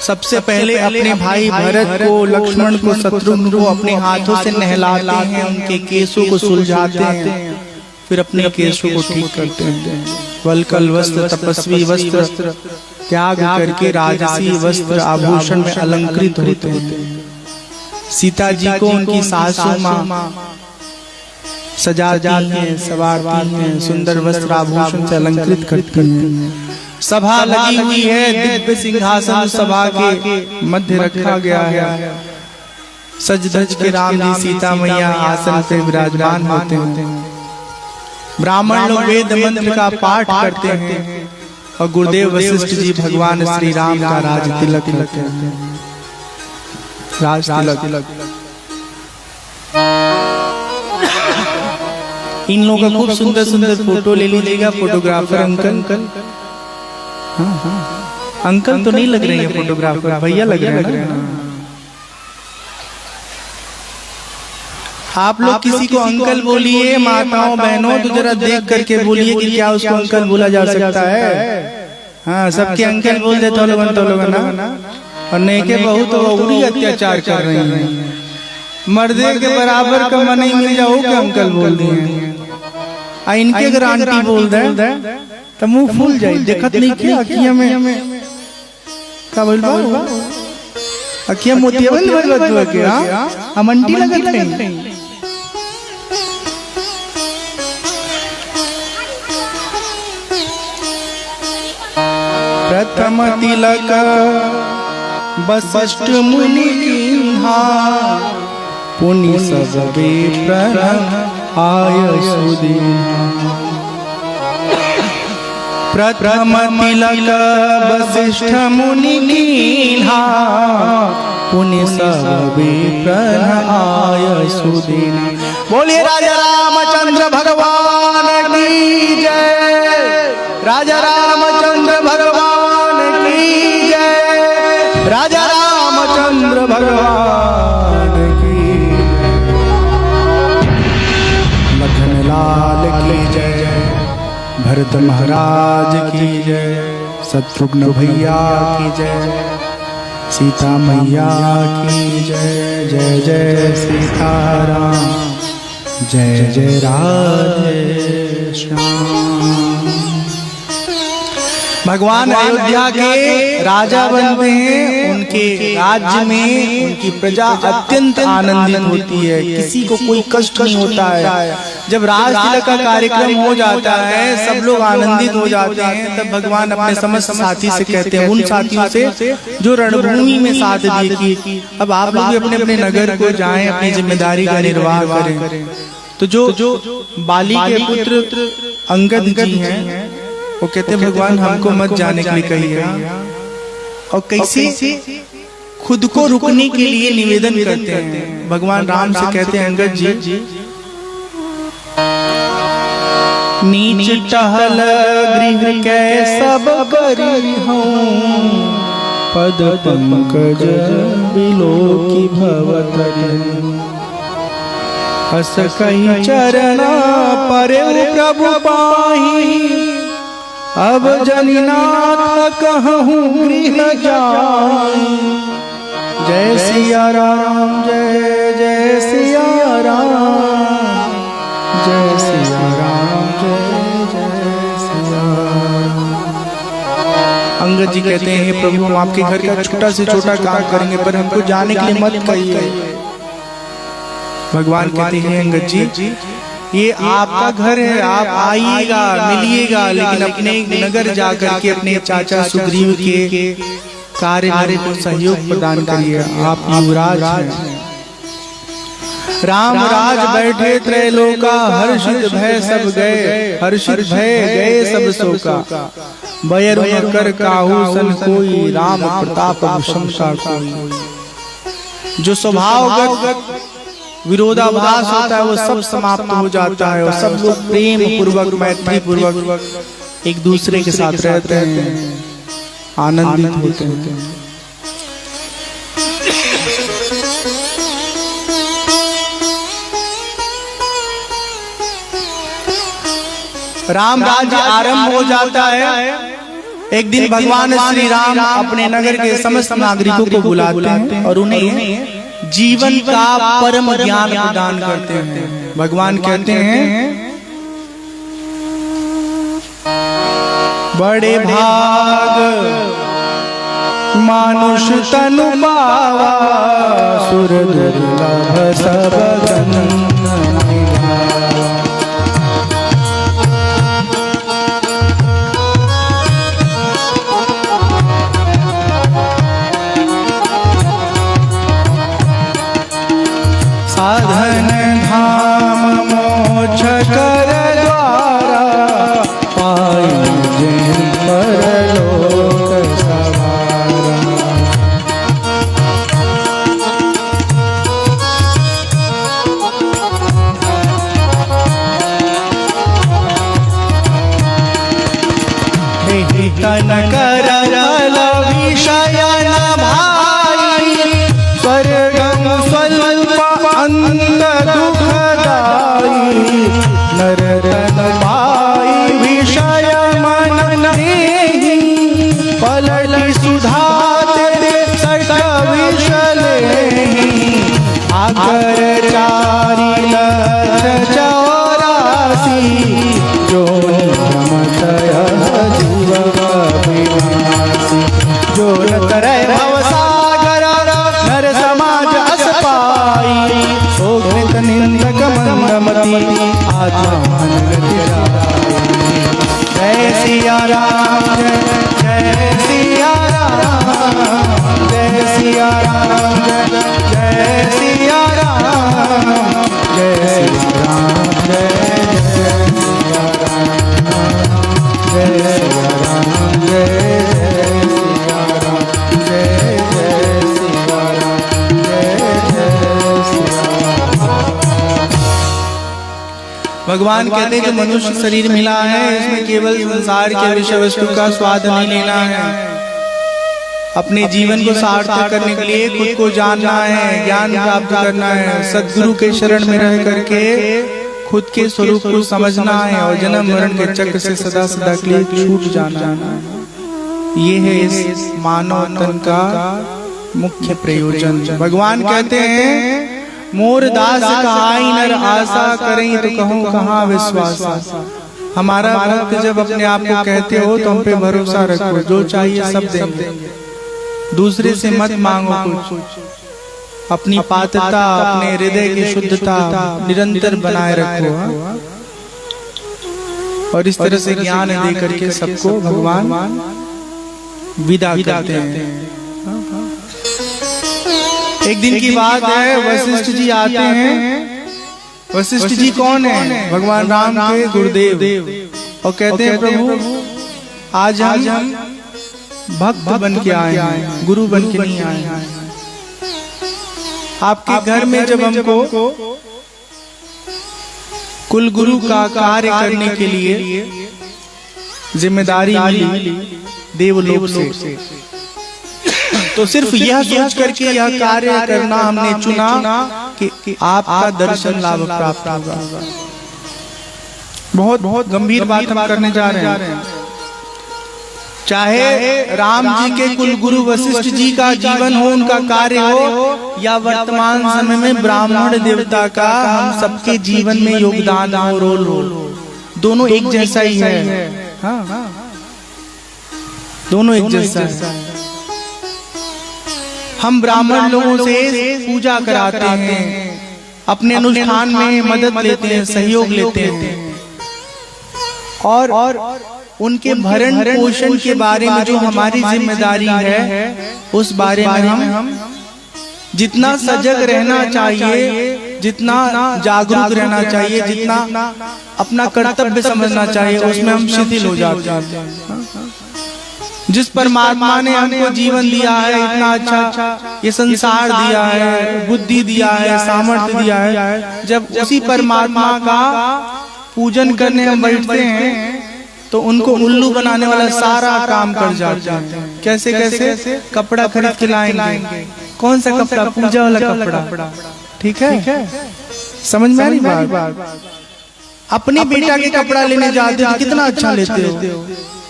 सबसे पहले अपने भाई भरत को, लक्ष्मण को, शत्रुघ्न को अपने हाथों से नहलाते हैं, उनके केशों को सुलझाते हैं, फिर अपने केशों को ठीक करते हैं। वल्कल वस्त्र, तपस्वी वस्त्र त्याग करके राजसी वस्त्र आभूषण में अलंकृत होते हैं। सीता जी को उनकी सासू माँ सजाती हैं, संवारती हैं, सुंदर वस्त्र आभूषण से अलंकृत करती हैं। सभा लगी हुई है, दिव्य सिंहासन सभा के मध्य रखा गया है। सज धज के राम जी सीता मैया आसन पे विराजमान होते हैं। ब्राह्मण लोग वेद मंत्र का पाठ करते हैं और गुरुदेव वशिष्ठ जी भगवान श्री राम का राज तिलक लगते हैं। राज तिलक इन लोगों का खूब सुंदर सुंदर फोटो ले लीजिएगा। फोटोग्राफर अंकल, हाँ अंकल तो नहीं लग रहे हैं, फोटोग्राफर भैया लग रहे हैं। आप लोग किसी को अंकल बोलिए, माताओं बहनों तो जरा देख करके बोलिए कि क्या उसको अंकल बोला जा सकता है। हाँ सबके अंकल बोल दे तो लोग ना, और नहीं के बहुत बुरी अत्याचार कर रहे हैं। मर्दे के बराबर का मन नहीं मिल जाओ कि अंकल बोल दिए, इनके अगर आंटी बोल दे तो मुंह फूल जाए। देखत नहीं क्या अखिया में का बोल बा अखिया मोतिया बोल बा के हम आंटी लगत है। प्रथम तिलक वशिष्ठ मुनि कीन्हा, पुनि सब विप्र आय सुदीन्हा। प्रथम तिलक वशिष्ठ मुनि कीन्हा, पुनि सब विप्र आय सुदीन्हा। बोलिए राजा रामचंद्र भगवान की जय, राजा रामचंद्र भगवान की जय, राजा रामचंद्र भगवान की, लखन लाल की जय, भरत महाराज की जय, शत्रुघ्न भैया की जय, सीता मैया की जय। जय जय सीताराम, जय जय राधे श्याम। भगवान अयोध्या के राजा बनते हैं, उनके राज्य में उनकी प्रजा अत्यंत आनंदित होती है, किसी को कोई कष्ट नहीं होता है। जब राज तिलक का कार्यक्रम हो जाता है, सब लोग आनंदित हो जाते हैं, तब भगवान अपने समस्त साथी से कहते हैं, उन साथियों से जो रणभूमि में साथ दिए कि अब आप लोग अपने अपने नगर को जाएं, अपनी जिम्मेदारी का निर्वाह करें। तो जो बाली के पुत्र अंगद जी हैं वो कहते हैं भगवान हमको मत जाने के लिए कहिए, और कैसे खुद को रुकने के लिए निवेदन करते हैं। भगवान राम से कहते हैं अंगद जी नीच टहल गृह के सब करी हूँ, पद पंकज बिलोकी भवतरी। हस कहीं चरणा परे प्रभु पाही, अब जनिनाथ कहूँ गृह जाई। जय सिया राम, जय जय सिया राम, जय सिया राम, जय जय सिया राम। अंगद जी कहते हैं हे प्रभु हम आपके घर का छोटा से छोटा काम करेंगे, पर हमको जाने के लिए मत कहिए। भगवान कहते हैं अंगद जी ये आपका घर है, आप आइएगा मिलिएगा, लेकिन अपने नगर जाकर के अपने चाचा सुग्रीव के कार्य को सहयोग प्रदान करिए। आप युवराज हैं। राम राज बैठे त्रैलोका, हर्षित भय सब गए, हर्षित भय गए सब शोका। बयर कर काहू सन कोई, राम प्रताप शमशा कोई। जो स्वभावगत विरोधाभास होता है वो सब समाप्त हो जाता है और सब लोग प्रेम पूर्वक मैत्री पूर्वक एक दूसरे के साथ रहते हैं, आनंदित होते हैं। राम राज्य आरंभ हो जाता है। एक दिन भगवान श्री राम अपने नगर के समस्त नागरिकों को बुलाते हैं और उन्हें जीवन का परम ज्ञान प्रदान करते हैं। भगवान कहते हैं, बड़े भाग मानुष तनु पावा, सुर दुर्लभ सब गण। साधन धाम मोक्ष कर द्वारा, पाई जिन परलोक सवारा। तन कर बल विषय न भाई, स्वर्गम स्वल्प अंत दुखदाई। नर तन पाई विषय मन नेहि, पलटि सुधा तेरे सठ विष लेहि। आकर चारि लक्ष 84, जो नियमत जीव विनाशी। जो न तरय भव सागर, नर समाज अस पाई। शोभित निंदक मंदमति, आत्मान गति जाई। जय सिया राम, जय सिया राम, जय सिया राम, जय सिया राम, जय सिया राम, जय सिया राम, जय सिया राम, जय सिया राम, जय सिया राम, जय सिया राम। भगवान कहते हैं, जो मनुष्य शरीर मिला है इसमें केवल संसार के विषय वस्तु का स्वाद नहीं लेना है। अपने जीवन को सार्थक करने के लिए खुद को जानना है, ज्ञान प्राप्त करना है, सद्गुरु के शरण में रह करके खुद के स्वरूप को समझना है और जन्म मरण के चक्र से सदा सदा के लिए छूट जाना है। ये है इस मानव तन का मुख्य प्रयोजन। भगवान कहते हैं, मोर दास कहाई नर आशा करें, तो कहूँ कहाँ विश्वास। हमारा भक्त जब अपने आप को कहते हो तो हम पे भरोसा रखो, जो चाहिए सब देंगे। दूसरे से मत मांगो कुछ, अपनी पात्रता, अपने हृदय की शुद्धता निरंतर बनाए रखो। और इस तरह से ज्ञान दे करके सबको भगवान विदा करते हैं। एक दिन की बात है, वशिष्ठ जी आते हैं। वशिष्ठ जी कौन है? भगवान राम के गुरुदेव। और कहते हैं, प्रभु आज हम भक्त बन के आए हैं, गुरु बन के नहीं आए हैं। आपके घर में जब हमको कुल गुरु का कार्य करने के लिए जिम्मेदारी मिली देवलोक से, तो सिर्फ यह सोच करके यह कार्य करना हमने चुना कि आपका दर्शन लाभ प्राप्त होगा। बहुत बहुत गंभीर बात हम करने जा रहे हैं। चाहे राम जी के कुल गुरु वशिष्ठ जी का जीवन हो, उनका कार्य हो, या वर्तमान समय में ब्राह्मण देवता का हम सबके जीवन में योगदान हो, रोल हो, दोनों एक जैसा ही है। हाँ, दोनों एक जैसा है। हम ब्राह्मण लोगों से पूजा कराते हैं, अपने अनुष्ठान में मदद लेते हैं, सहयोग लेते हैं, और उनके भरण पोषण के बारे में जो हमारी जिम्मेदारी है, उस बारे में हम जितना सजग रहना चाहिए, जितना जागरूक रहना चाहिए, जितना अपना कर्तव्य समझना चाहिए, उसमें हम शिथिल हो जाते हैं। जिस परमात्मा ने हमको जीवन दिया है, इतना अच्छा ये संसार दिया है, बुद्धि दिया है, सामर्थ्य दिया है, जब उसी परमात्मा का पूजन करने हम बैठते हैं तो उनको उल्लू बनाने वाला सारा काम कर जाते हैं। कैसे कैसे? कपड़ा खरीद के लाएंगे। कौन सा कपड़ा? पूजा वाला कपड़ा। ठीक है, समझ में आ रही बात? अपने बेटा के कपड़ा लेने जाते हो कितना अच्छा लेते हो,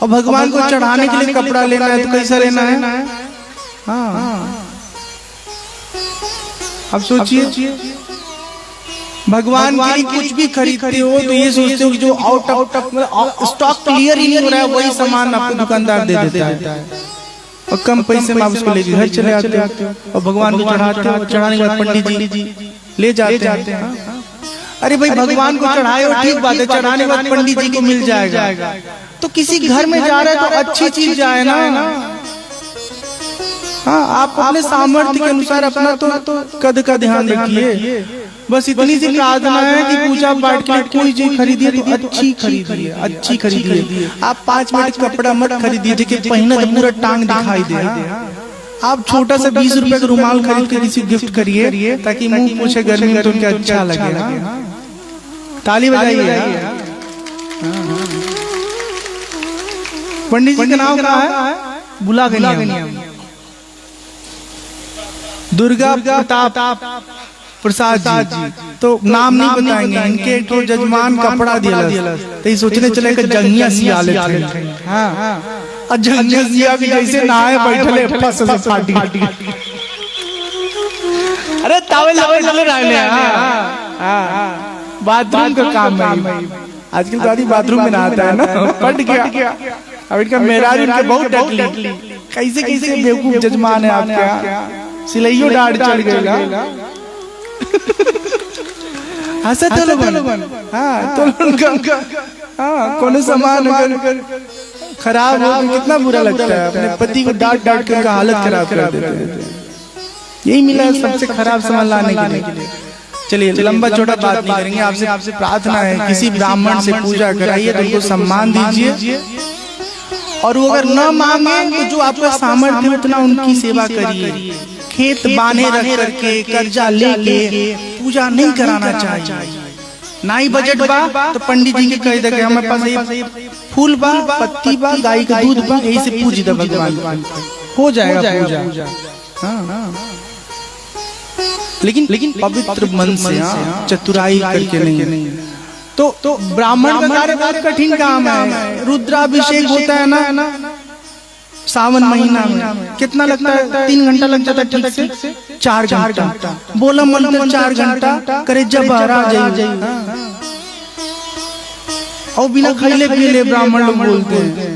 और भगवान को चढ़ाने के लिए कपड़ा लेना है तो कैसा लेना है? हाँ, अब सोचिए, भगवान के लिए कुछ भी खरीदते हो तो ये सोचते हो कि जो आउट ऑफ स्टॉक क्लियर ही नहीं हो रहा है वही सामान आपको दुकानदार दे देता है, और कम पैसे में आप उसको लेके घर चले आते हो, और भगवान को चढ़ाते हो। चढ़ाने के बाद पंडित जी ले जाते हैं। अरे भाई, भगवान को चढ़ाए हो ठीक बात है, चढ़ाने के बाद पंडित जी को मिल जाएगा, तो किसी घर में जा रहे हैं तो अच्छी चीज जाए ना। हाँ, आप अपने सामर्थ्य के अनुसार अपना तो कद का ध्यान रखिए। बस इतनी सी प्रार्थना है कि पूजा पाठ के लिए कोई चीज खरीदिए तो अच्छी खरीदिए, अच्छी खरीदिए। आप 5 मिनट कपड़ा मत खरीदिए कि पहना तो पूरा टांग दिखाई दे। आप छोटा सा 20 रुपए का रुमाल खरीद के किसी गिफ्ट करिए ताकि मुंह पूछे गर्मी में तो उनका अच्छा लगे। ताली बजाइए। पंडित जी का नाम क्या है? बुला के नहीं, दुर्गा प्रताप प्रसाद जी। तो नाम नहीं बताएंगे, इनके तो जजमान कपड़ा दिया तो ये सोचने चले कि जंगिया सियाले थे। हाँ, और जंगिया सिया भी जैसे नहाए बैठले फस पार्टी। अरे तावे चले रहने। हाँ, बाथरूम का काम है आजकल, दादी बाथरूम में नहाता है ना, पट गया। अब इनका मेहरारू इनके बहुत डटली, कैसे कैसे बेवकूफ जजमान है आपके, सिलाइयों डांट चल गएगा। हंसे तो लोगन। हाँ, तो उनका कौन सामान अगर खराब हो तो कितना बुरा लगता है। अपने पति को डांट डांट कर हालत खराब कर देते हैं। यही मिला सबसे खराब सामान लाने के लिए। चलिए, लंबा छोटा बात नहीं करेंगे। आपसे प्रार्थना है, किसी ब्राह्मण से पूजा कराइए तो उनको सम्मान दीजिए, और वो अगर न मांगे तो जो आपका सामर्थ्य है उतना उनकी सेवा करिए। खेत बांधे रख करके कर्जा लेके पूजा नहीं कराना चाहिए। ना ही बजट बा तो पंडित जी के कह दे हमारे पास फूल बा, पत्ती बा, गाय का दूध बा, यही से पूज दे भगवान, हो जाएगा पूजा। लेकिन पवित्र मन से, चतुराई करके नहीं। तो ब्राह्मण का कार्य बहुत कठिन काम है। रुद्राभिषेक होता है ना सावन महीना में, कितना लगता है? 3 घंटा लग जाता है, ठीक से 4 घंटा बोला मंत्र, 4 घंटा करे जब आ जाइए। और बिना खैले पीले ब्राह्मण लोग बोलते हैं,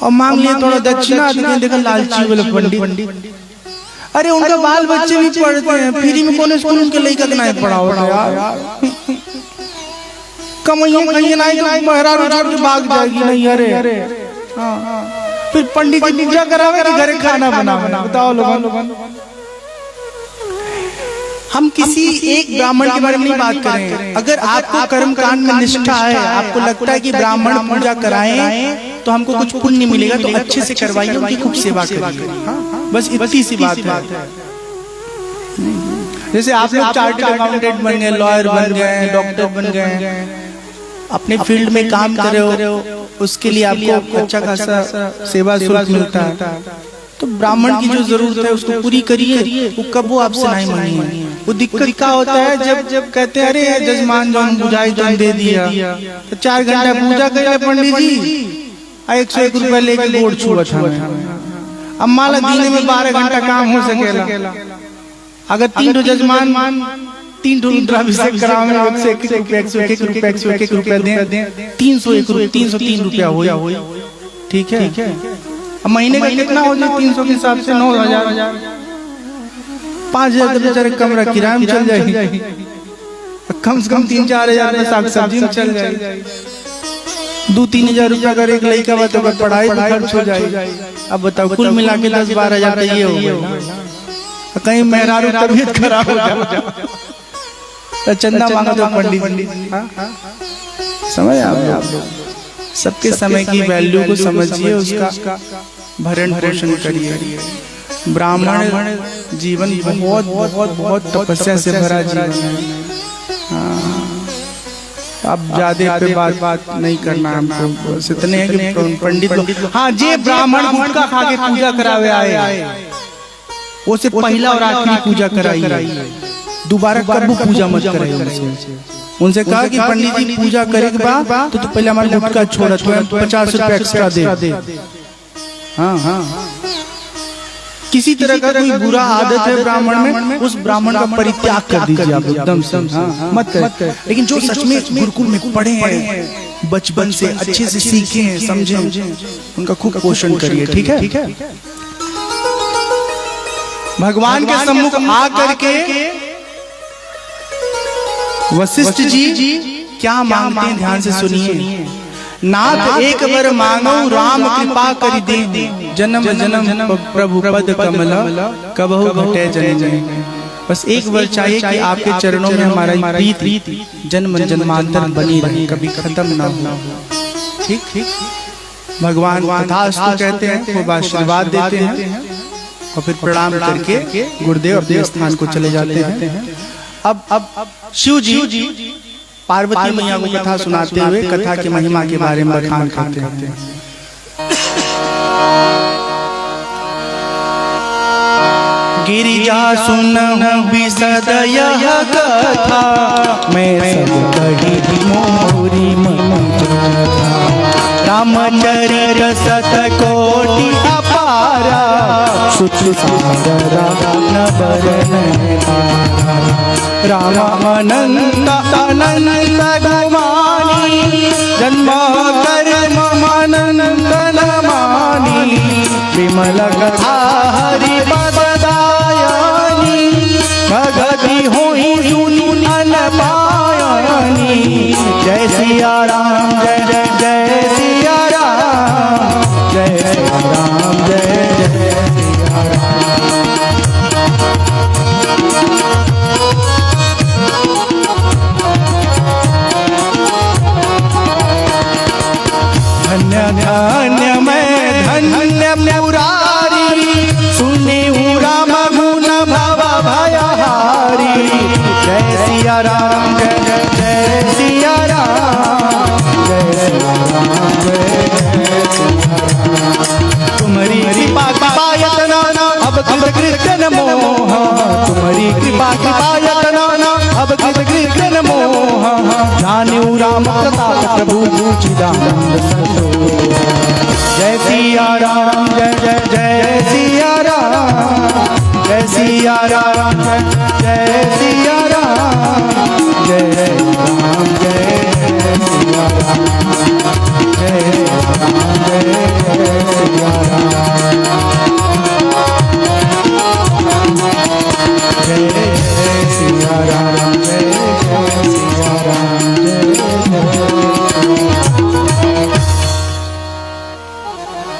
और मांग लिए थोड़ा दक्षिणा, देखा लालची वाले पंडित। अरे उनका बाल बच्चे भी पढ़ते हैं फ्री में, कौन स्कूल उनके लड़का के नहीं पढ़ा होता यार। कमाइए कहीं नहीं तो मेहरारू छोड़ के भाग जाएगी। नहीं, अरे फिर पंडित जी पूजा करावे कि घरे खाना बना। बताओ लोगन, हम किसी एक ब्राह्मण के बारे में नहीं बात करें। अगर आपको कर्म कांड में निष्ठा है, आपको लगता है कि ब्राह्मण पूजा कराएं तो हमको कुछ पुण्य मिलेगा, तो अच्छे से करवाइए, उनकी खूब सेवा करिए। बस इतनी सी बात है। जैसे आप लोग चार्टर्ड अकाउंटेंट बन गए, लॉयर बन गए, डॉक्टर बन गए, अपने फील्ड में काम कर रहे हो, उसके लिए आपको अच्छा खासा सेवा शुल्क मिलता है। तो ब्राह्मण की जो जरूरत है उसको पूरी करिए, वो कब वो आपसे नहीं मांगेंगे। वो दिक्कत क्या होता है जब कहते हैं अरे जजमान जो बुझाई तो दे दिया, तो 4 घंटा पूजा कर पंडित जी, 101 रुपया लेके गोड़ छुआ था। अब माला दिन में 12 घंटा काम हो सकेला। अगर 3 जजमान 3 रुद्राभिषेक करावे, 101 रुपया दें, 303 रुपया हो। ठीक है, अब महीने का कितना हो जाए? 300 के हिसाब से 9,000, 5,000 बेचारे कमरा किराया में चल जाएगी। कम से कम 3-4 हजार में साग सब्जी में चल जाएगी। 2-3 हजार रुपया अगर एक लड़का बा तो पढ़ाई में खर्च हो जाए। अब बताओ, कुल मिला के 10-12 हजार तो ये हो गया। कहीं मेहरारू तबीयत खराब हो जाए तो चंदा मांगा तो पंडित। समझ आप लोग सबके समय की वैल्यू को समझिए, उसका भरण पोषण करिए। ब्राह्मण जीवन बहुत बहुत बहुत तपस्या से भरा जीवन है। अब ज्यादा पे बात नहीं करना हमको, बस इतने हैं कि पंडित लोग हाँ जे ब्राह्मण गुटखा खा के पूजा करावे आए वो से पहला और आखिरी पूजा कराई, दोबारा कबू पूजा मत कराइए। उनसे कहा कि पंडित जी पूजा करे के बाद तो पहले हमारे गुटखा छोड़ा, तो 50 रुपया एक्स्ट्रा दे। हाँ किसी तरह का कोई बुरा आदत है ब्राह्मण में, उस ब्राह्मण का परित्याग कर दीजिए आप एकदम से, मत करें। लेकिन जो सच में गुरुकुल में पढ़े हैं, बचपन से अच्छे से सीखे हैं, समझे, उनका खूब पोषण करिए। ठीक है। भगवान के सम्मुख आ करके वशिष्ठ जी क्या मांगते हैं ध्यान से सुनिए। नाथ एक बार मांगो राम कृपा करि दे, जन्म जन्म प्रभु पद कमल कबहु घटे जन। बस एक बार चाहिए कि आपके चरणों में हमारा प्रीत जन्म जन्मांतर बनी रहे, कभी खत्म ना हो। ठीक भगवान तथास्तु कहते हैं, खूब आशीर्वाद देते हैं और फिर प्रणाम करके गुरुदेव अपने स्थान को चले जाते हैं। अब शिव जी पार्वती मैया को कथा सुनाते हुए कथा की महिमा के बारे में बखान करते हैं। गिरिजा सुनहु बिसद यह कथा, मैं सब कही मोरी मन जथा। रामचरित शतकोटि अपारा, सुत सागरा न बरन पारा। राम अनंत अनंत गुमानी, जन्म कर्म अनंत नमानी। विमल कथा हरि पद दायनी, भगति हुई सुनी अनपायनी। जय सिया राम जय जय जय सिया राम, जय सिया राम जय जय सिया राम। धन्य धन्य मैं धन्य मुरारी, सुने राम गुण भव भयहारी। जय सिया राम जय जय जय सिया राम, जय सिया राम जय जय सिया राम। तुम्हारी कृपा कृपायतना अब कृतन मोह, तुम्हारी कृपा कृपायतना अब कृतन मोह। जान्यू राम प्रताप प्रभु चिदानंद संतोष। जय सिया राम जय जय जय सिया राम, जय सिया राम जय सिया राम, जय राम जय सिया राम, जय राम जय सिया राम, जय सिया राम जय सिया राम जय।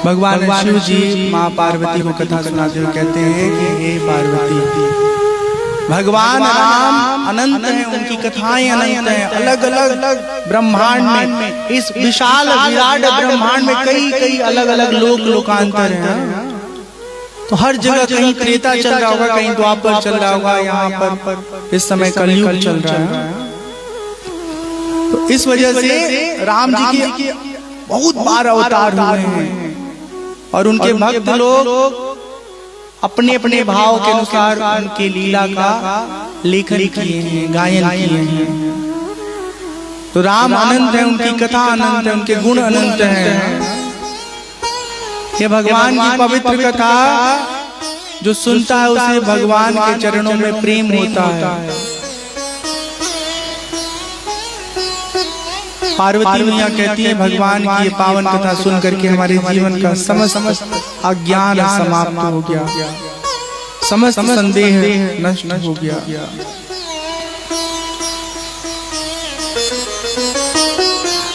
भगवान शिव जी माँ पार्वती को कथा सुनाते हुए कहते हैं कि हे पार्वती, भगवान राम अनंत हैं, उनकी कथाएं अनंत हैं। अलग अलग ब्रह्मांड में, इस विशाल विराट ब्रह्मांड में कई कई अलग अलग लोकांतर हैं। तो हर जगह कहीं त्रेता चल रहा होगा, कहीं द्वापर चल रहा होगा, यहाँ पर इस समय कलयुग चल रहा है। तो इस वजह से राम जी के बहुत बार अवतार हुए हैं और उनके भक्त लोग अपने अपने भाव के अनुसार उनके लीला का लेखन किए हैं, गायन किए हैं। तो राम अनंत है, उनकी कथा अनंत है, उनके गुण अनंत हैं। ये भगवान की पवित्र कथा जो सुनता है उसे भगवान के चरणों में प्रेम होता है। पार्वती मैया कहती है भगवान की ये पावन कथा सुन करके हमारे जीवन का समस्त अज्ञान समाप्त हो गया, समस्त संदेह नष्ट हो गया।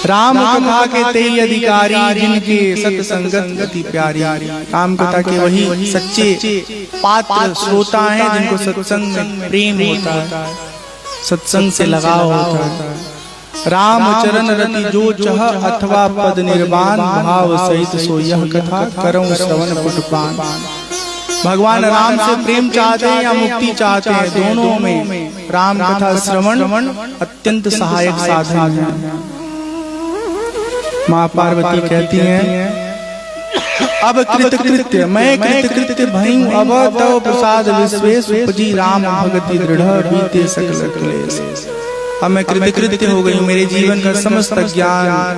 राम कथा के तेई अधिकारी, जिनके सत्संगत गति प्यारी। राम कथा के वही सच्चे पात्र श्रोता हैं जिनको सत्संग में प्रेम होता है, सत्संग से लगाव होता है। राम चरण रति जो चह अथवा पद निर्वाण भाव सहित सो यह कथा करऊं श्रवण पुटपान। भगवान राम से प्रेम चाहते हैं या मुक्ति चाहते हैं, दोनों में राम कथा श्रवण अत्यंत सहायक साधन है। माँ पार्वती कहती हैं अब कृतकृत्य मैं कृतकृत्य भयं अब तव प्रसाद विश्वेश उपजी राम भगति दृढ़ बीते सकल क्लेश। अब मैं कृतकृत्य हो गई हूँ, मेरे जीवन का समस्त ज्ञान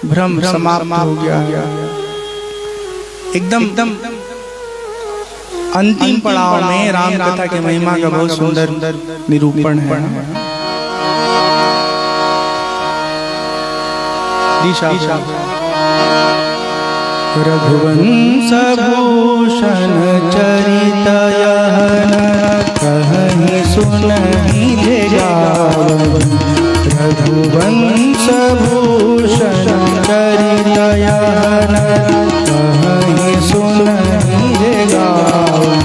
भ्रम समाप्त हो गया। एकदम अंतिम पड़ाव में राम कथा के महिमा का बहुत सुंदर निरूपण है। रघुवंश भूषण चरित यहन कहीं सुनहि जे गावन्। रघुवंश भूषण चरित यहन कहीं सुनहि जे गावन्।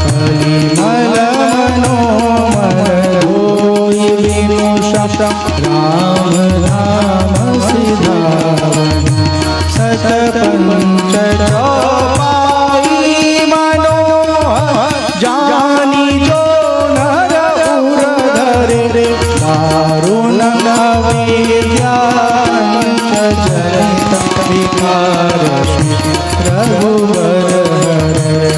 कलिमल मनोमल होई विमुषत राम धाम सिधावन्। सतपंच चौपाई मनोहर जानी जो नर उर धरे। दारुण विद्या चरित विकार रघुवर हरे।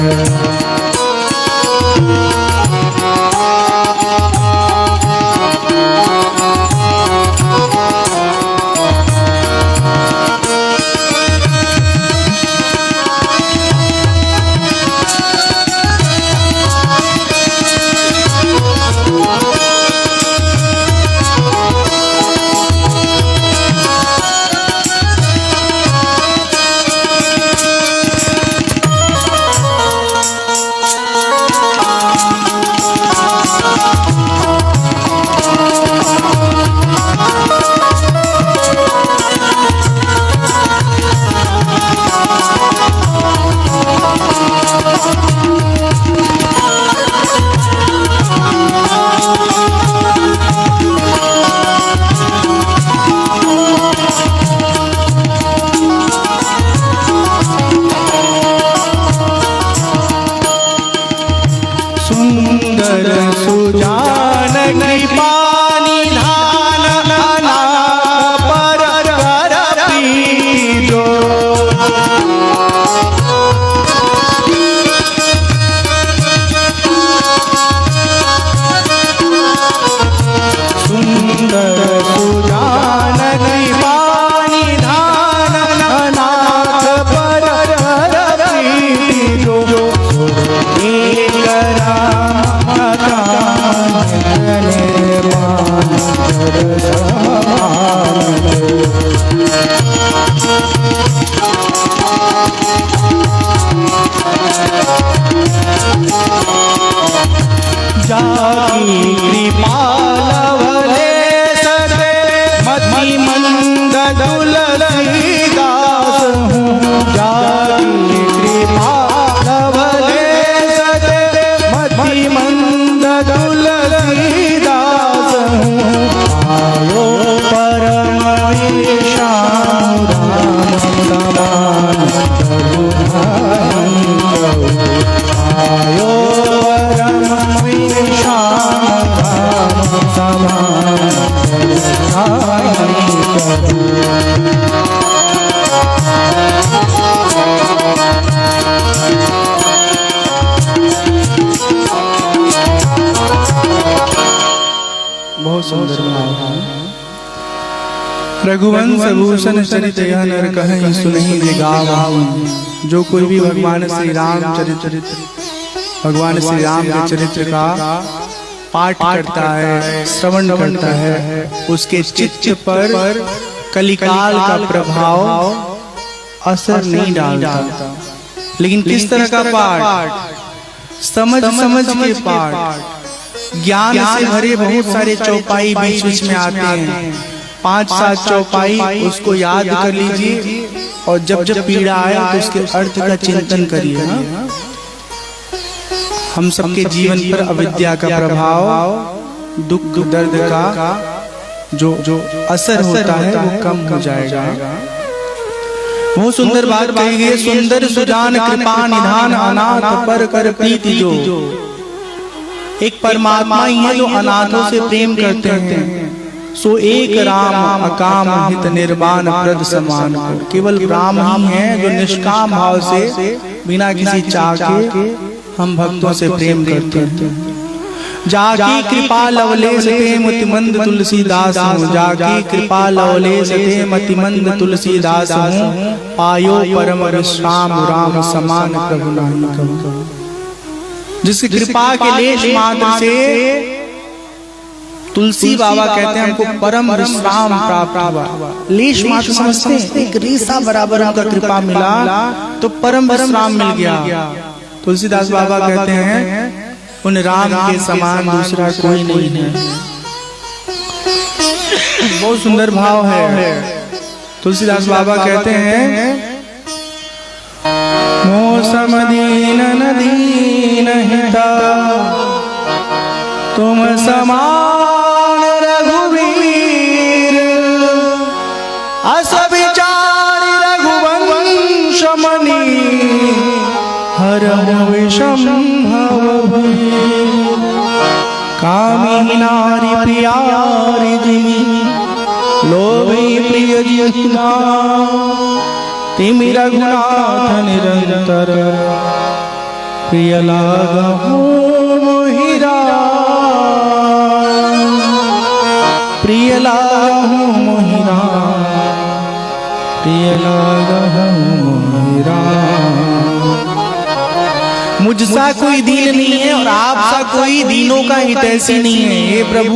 सुजान कृपानि धान अनाथ पर कर पीजो। सुंदर सुजान कृपानि धान अनाथ पर कर पीजो। एक राम जाकी कृपा लवले सदे मति मंद तुलसीदास हूँ। जाकी कृपा लवले सदे मति मंद तुलसीदास हूँ। आयो परम विशाल राम समान आयो परम विशाल राम समान बहुत सुंदर भाव है। रघुवंश भूषण चरित यह नर कहीं सुनहि जे गावन्। जो कोई भी भगवान श्री राम भगवान श्री राम के चरित्र का पाठ करता है, श्रवण करता है, उसके चित्त पर कलिकाल का प्रभाव असर नहीं डालता। लेकिन किस तरह का पाठ? समझ के पाठ। ज्ञान से भरे बहुत सारे चौपाई बीच बीच में आते हैं। 5-7 चौपाई उसको याद कर लीजिए और जब जब पीड़ा आए तो उसके अर्थ का चिंतन करिए। हम सबके जीवन पर अविद्या का प्रभाव, दुख दर्द का जो असर होता है वो कम हो जाएगा। बहुत सुंदर बात कही गई, सुंदर सुजान कृपा निधान अनाथ पर कर प्रीति जो। एक परमात्मा ही है जो अनाथों से प्रेम करते हैं। सो एक राम अकाम हित निर्वाण प्रद समान को। केवल राम ही है जो निष्काम भाव से बिना किसी चाह के हम भक्तों से प्रेम करते हैं। जाकी कृपा लवलेश ते मतिमंद तुलसीदास हूँ, जाकी कृपा लवलेश ते मतिमंद तुलसीदास हूँ, पायो परम विश्राम राम समान प्रभु नाहि कहूँ। जिसकी कृपा के लेश मात्र से तुलसी बाबा कहते हैं हमको परम विश्राम प्राप्त हुआ। लेश मात्र समझते हैं, एक रेशा बराबर उनका कृपा मिला तो परम विश्राम मिल गया। तुलसीदास बाबा कहते हैं उन राम के समान दूसरा कोई नहीं है। बहुत सुंदर भाव है। तुलसीदास बाबा कहते हैं मौसम दीन दीन हिता तुम समान रघुवीर, अस विचार रघुवंश मणि हरहु विषम कामी नारी प्यारी जिमी लोभी प्रिय जिना तिमि रघुनाथ निरंतर प्रिय लागहु मोहिरा, प्रिय लागहु मोहिरा, प्रिय लागहु मोहिरा। मुझसा कोई दीन नहीं है और आपसा कोई दीनों का हितैषी नहीं है। हे प्रभु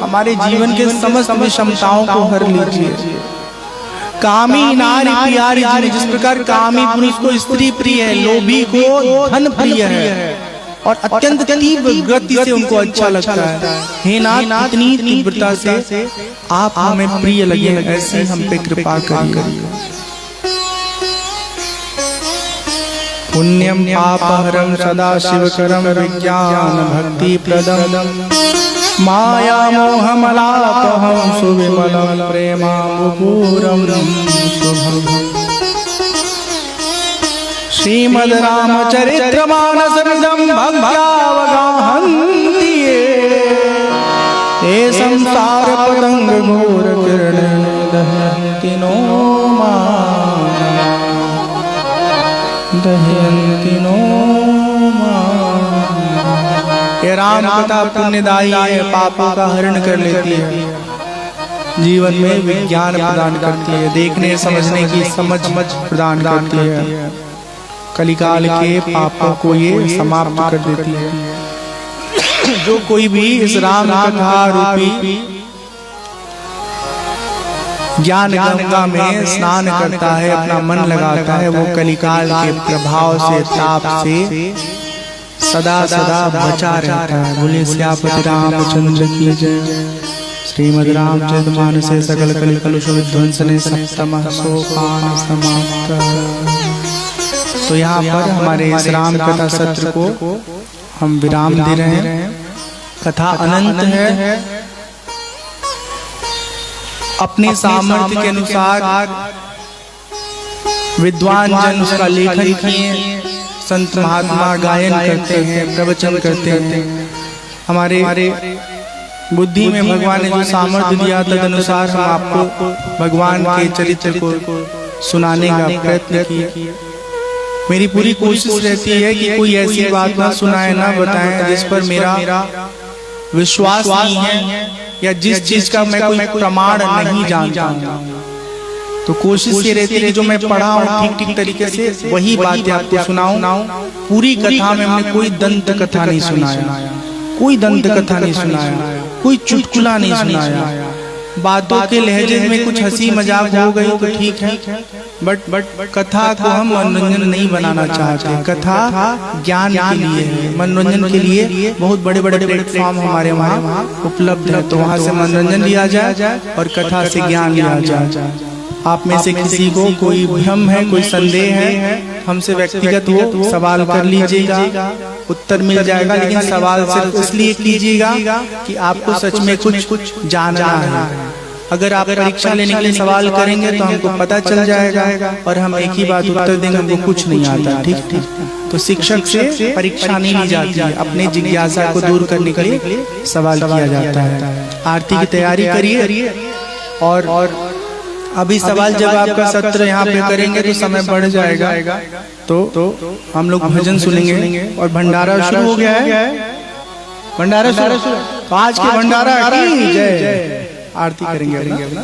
हमारे जीवन के समस्त विषमताओं को हर लीजिए। कामी नारी प्यारी जिमी, जिस प्रकार कामी पुरुष को स्त्री प्रिय है, लोभी को धन प्रिय है और अत्यंत तीव्र गति से उनको अच्छा लगता है। हे नाथ इतनी तीव्रता से आप हमें प्रिय लगे, ऐसी हम पे कृपा करिए। पुण्यम पापहरम सदा शिवकरम विज्ञान भक्ति प्रदम माया मोह मलापहम सुविमलम प्रेमापूरम शुभम। श्रीमद् रामचरित्र मानसमिदं भक्त्यावगाहन्ति ये संसार पतंग घोर किरण दहयन्ति नो दहयन्ति नो। ये राम कथा पुण्यदायी है, पापों का हरण कर लेती है, जीवन में विज्ञान प्रदान करती है, देखने समझने की समझ प्रदान करती है, कलिकाल के पापों को ये समाप्त कर देती है। जो कोई भी इस राम कथा रूपी ज्ञान गंगा में स्नान करता है, अपना मन लगाता है, वो कलिकाल के प्रभाव से ताप से सदा सदा बचा रहता है। बोले श्यापति रामचंद्र की जय। श्रीमद् रामचरितमानस सकल कलकलुष विध्वंसने सप्तमः सोपान समाप्त। तो यहाँ पर हमारे इस राम कथा सत्र को हम विराम दे रहे हैं। कथा अनंत है, अपने सामर्थ्य के अनुसार विद्वान जन उसका लेखन किए, संत महात्मा गायन करते हैं, प्रवचन करते हैं। हमारे बुद्धि में भगवान ने जो सामर्थ्य दिया तद अनुसार हम आपको भगवान के चरित्र को सुनाने का प्रयत्न किया। मेरी पूरी कोशिश रहती है कि कोई ऐसी बात ना सुनाए, ना बताएं जिस पर मेरा विश्वास नहीं है या जिस चीज का मैं कोई प्रमाण नहीं जानता हूँ। तो कोशिश ये रहती है जो मैं पढ़ा हूँ ठीक ठीक तरीके से वही बातें आपको सुनाऊं। पूरी कथा में हमने कोई दंत कथा नहीं सुनाया, कोई दंत कथा नहीं सुनाया, कोई चुटकुला नहीं सुनाया। बातों के लहजे में कुछ हंसी मजाक हो गई तो ठीक है, बट कथा को हम मनोरंजन नहीं बनाना चाहते। कथा ज्ञान के लिए है, मनोरंजन के लिए बहुत बड़े बड़े प्लेटफॉर्म हमारे वहाँ उपलब्ध है, तो वहाँ से मनोरंजन लिया जाए और कथा से ज्ञान लिया जाए। आप में से किसी को कोई भ्रम है, कोई संदेह है, हमसे व्यक्तिगत वो सवाल कर लीजिएगा, उत्तर मिल जाएगा। लेकिन सवाल सिर्फ इसलिए कीजिएगा कि आपको सच में कुछ जानना है। अगर आप परीक्षा लेने के लिए सवाल करेंगे तो हमको पता चल जाएगा और हम एक ही बात उत्तर देंगे, हमको कुछ नहीं आता। ठीक ठीक। तो शिक्षक से परीक्षा नहीं ली जाती है, अपने जिज्ञासा को दूर करने के लिए सवाल किया जाता है। आरती की तैयारी करिए और अभी सवाल जवाब का सत्र यहाँ पे करेंगे तो समय बढ़ जाएगा। तो हम लोग भजन सुनेंगे और भंडारा शुरू हो गया है। भंडारा शुरू, आज के भंडारा की जय। आरती करेंगे अपना।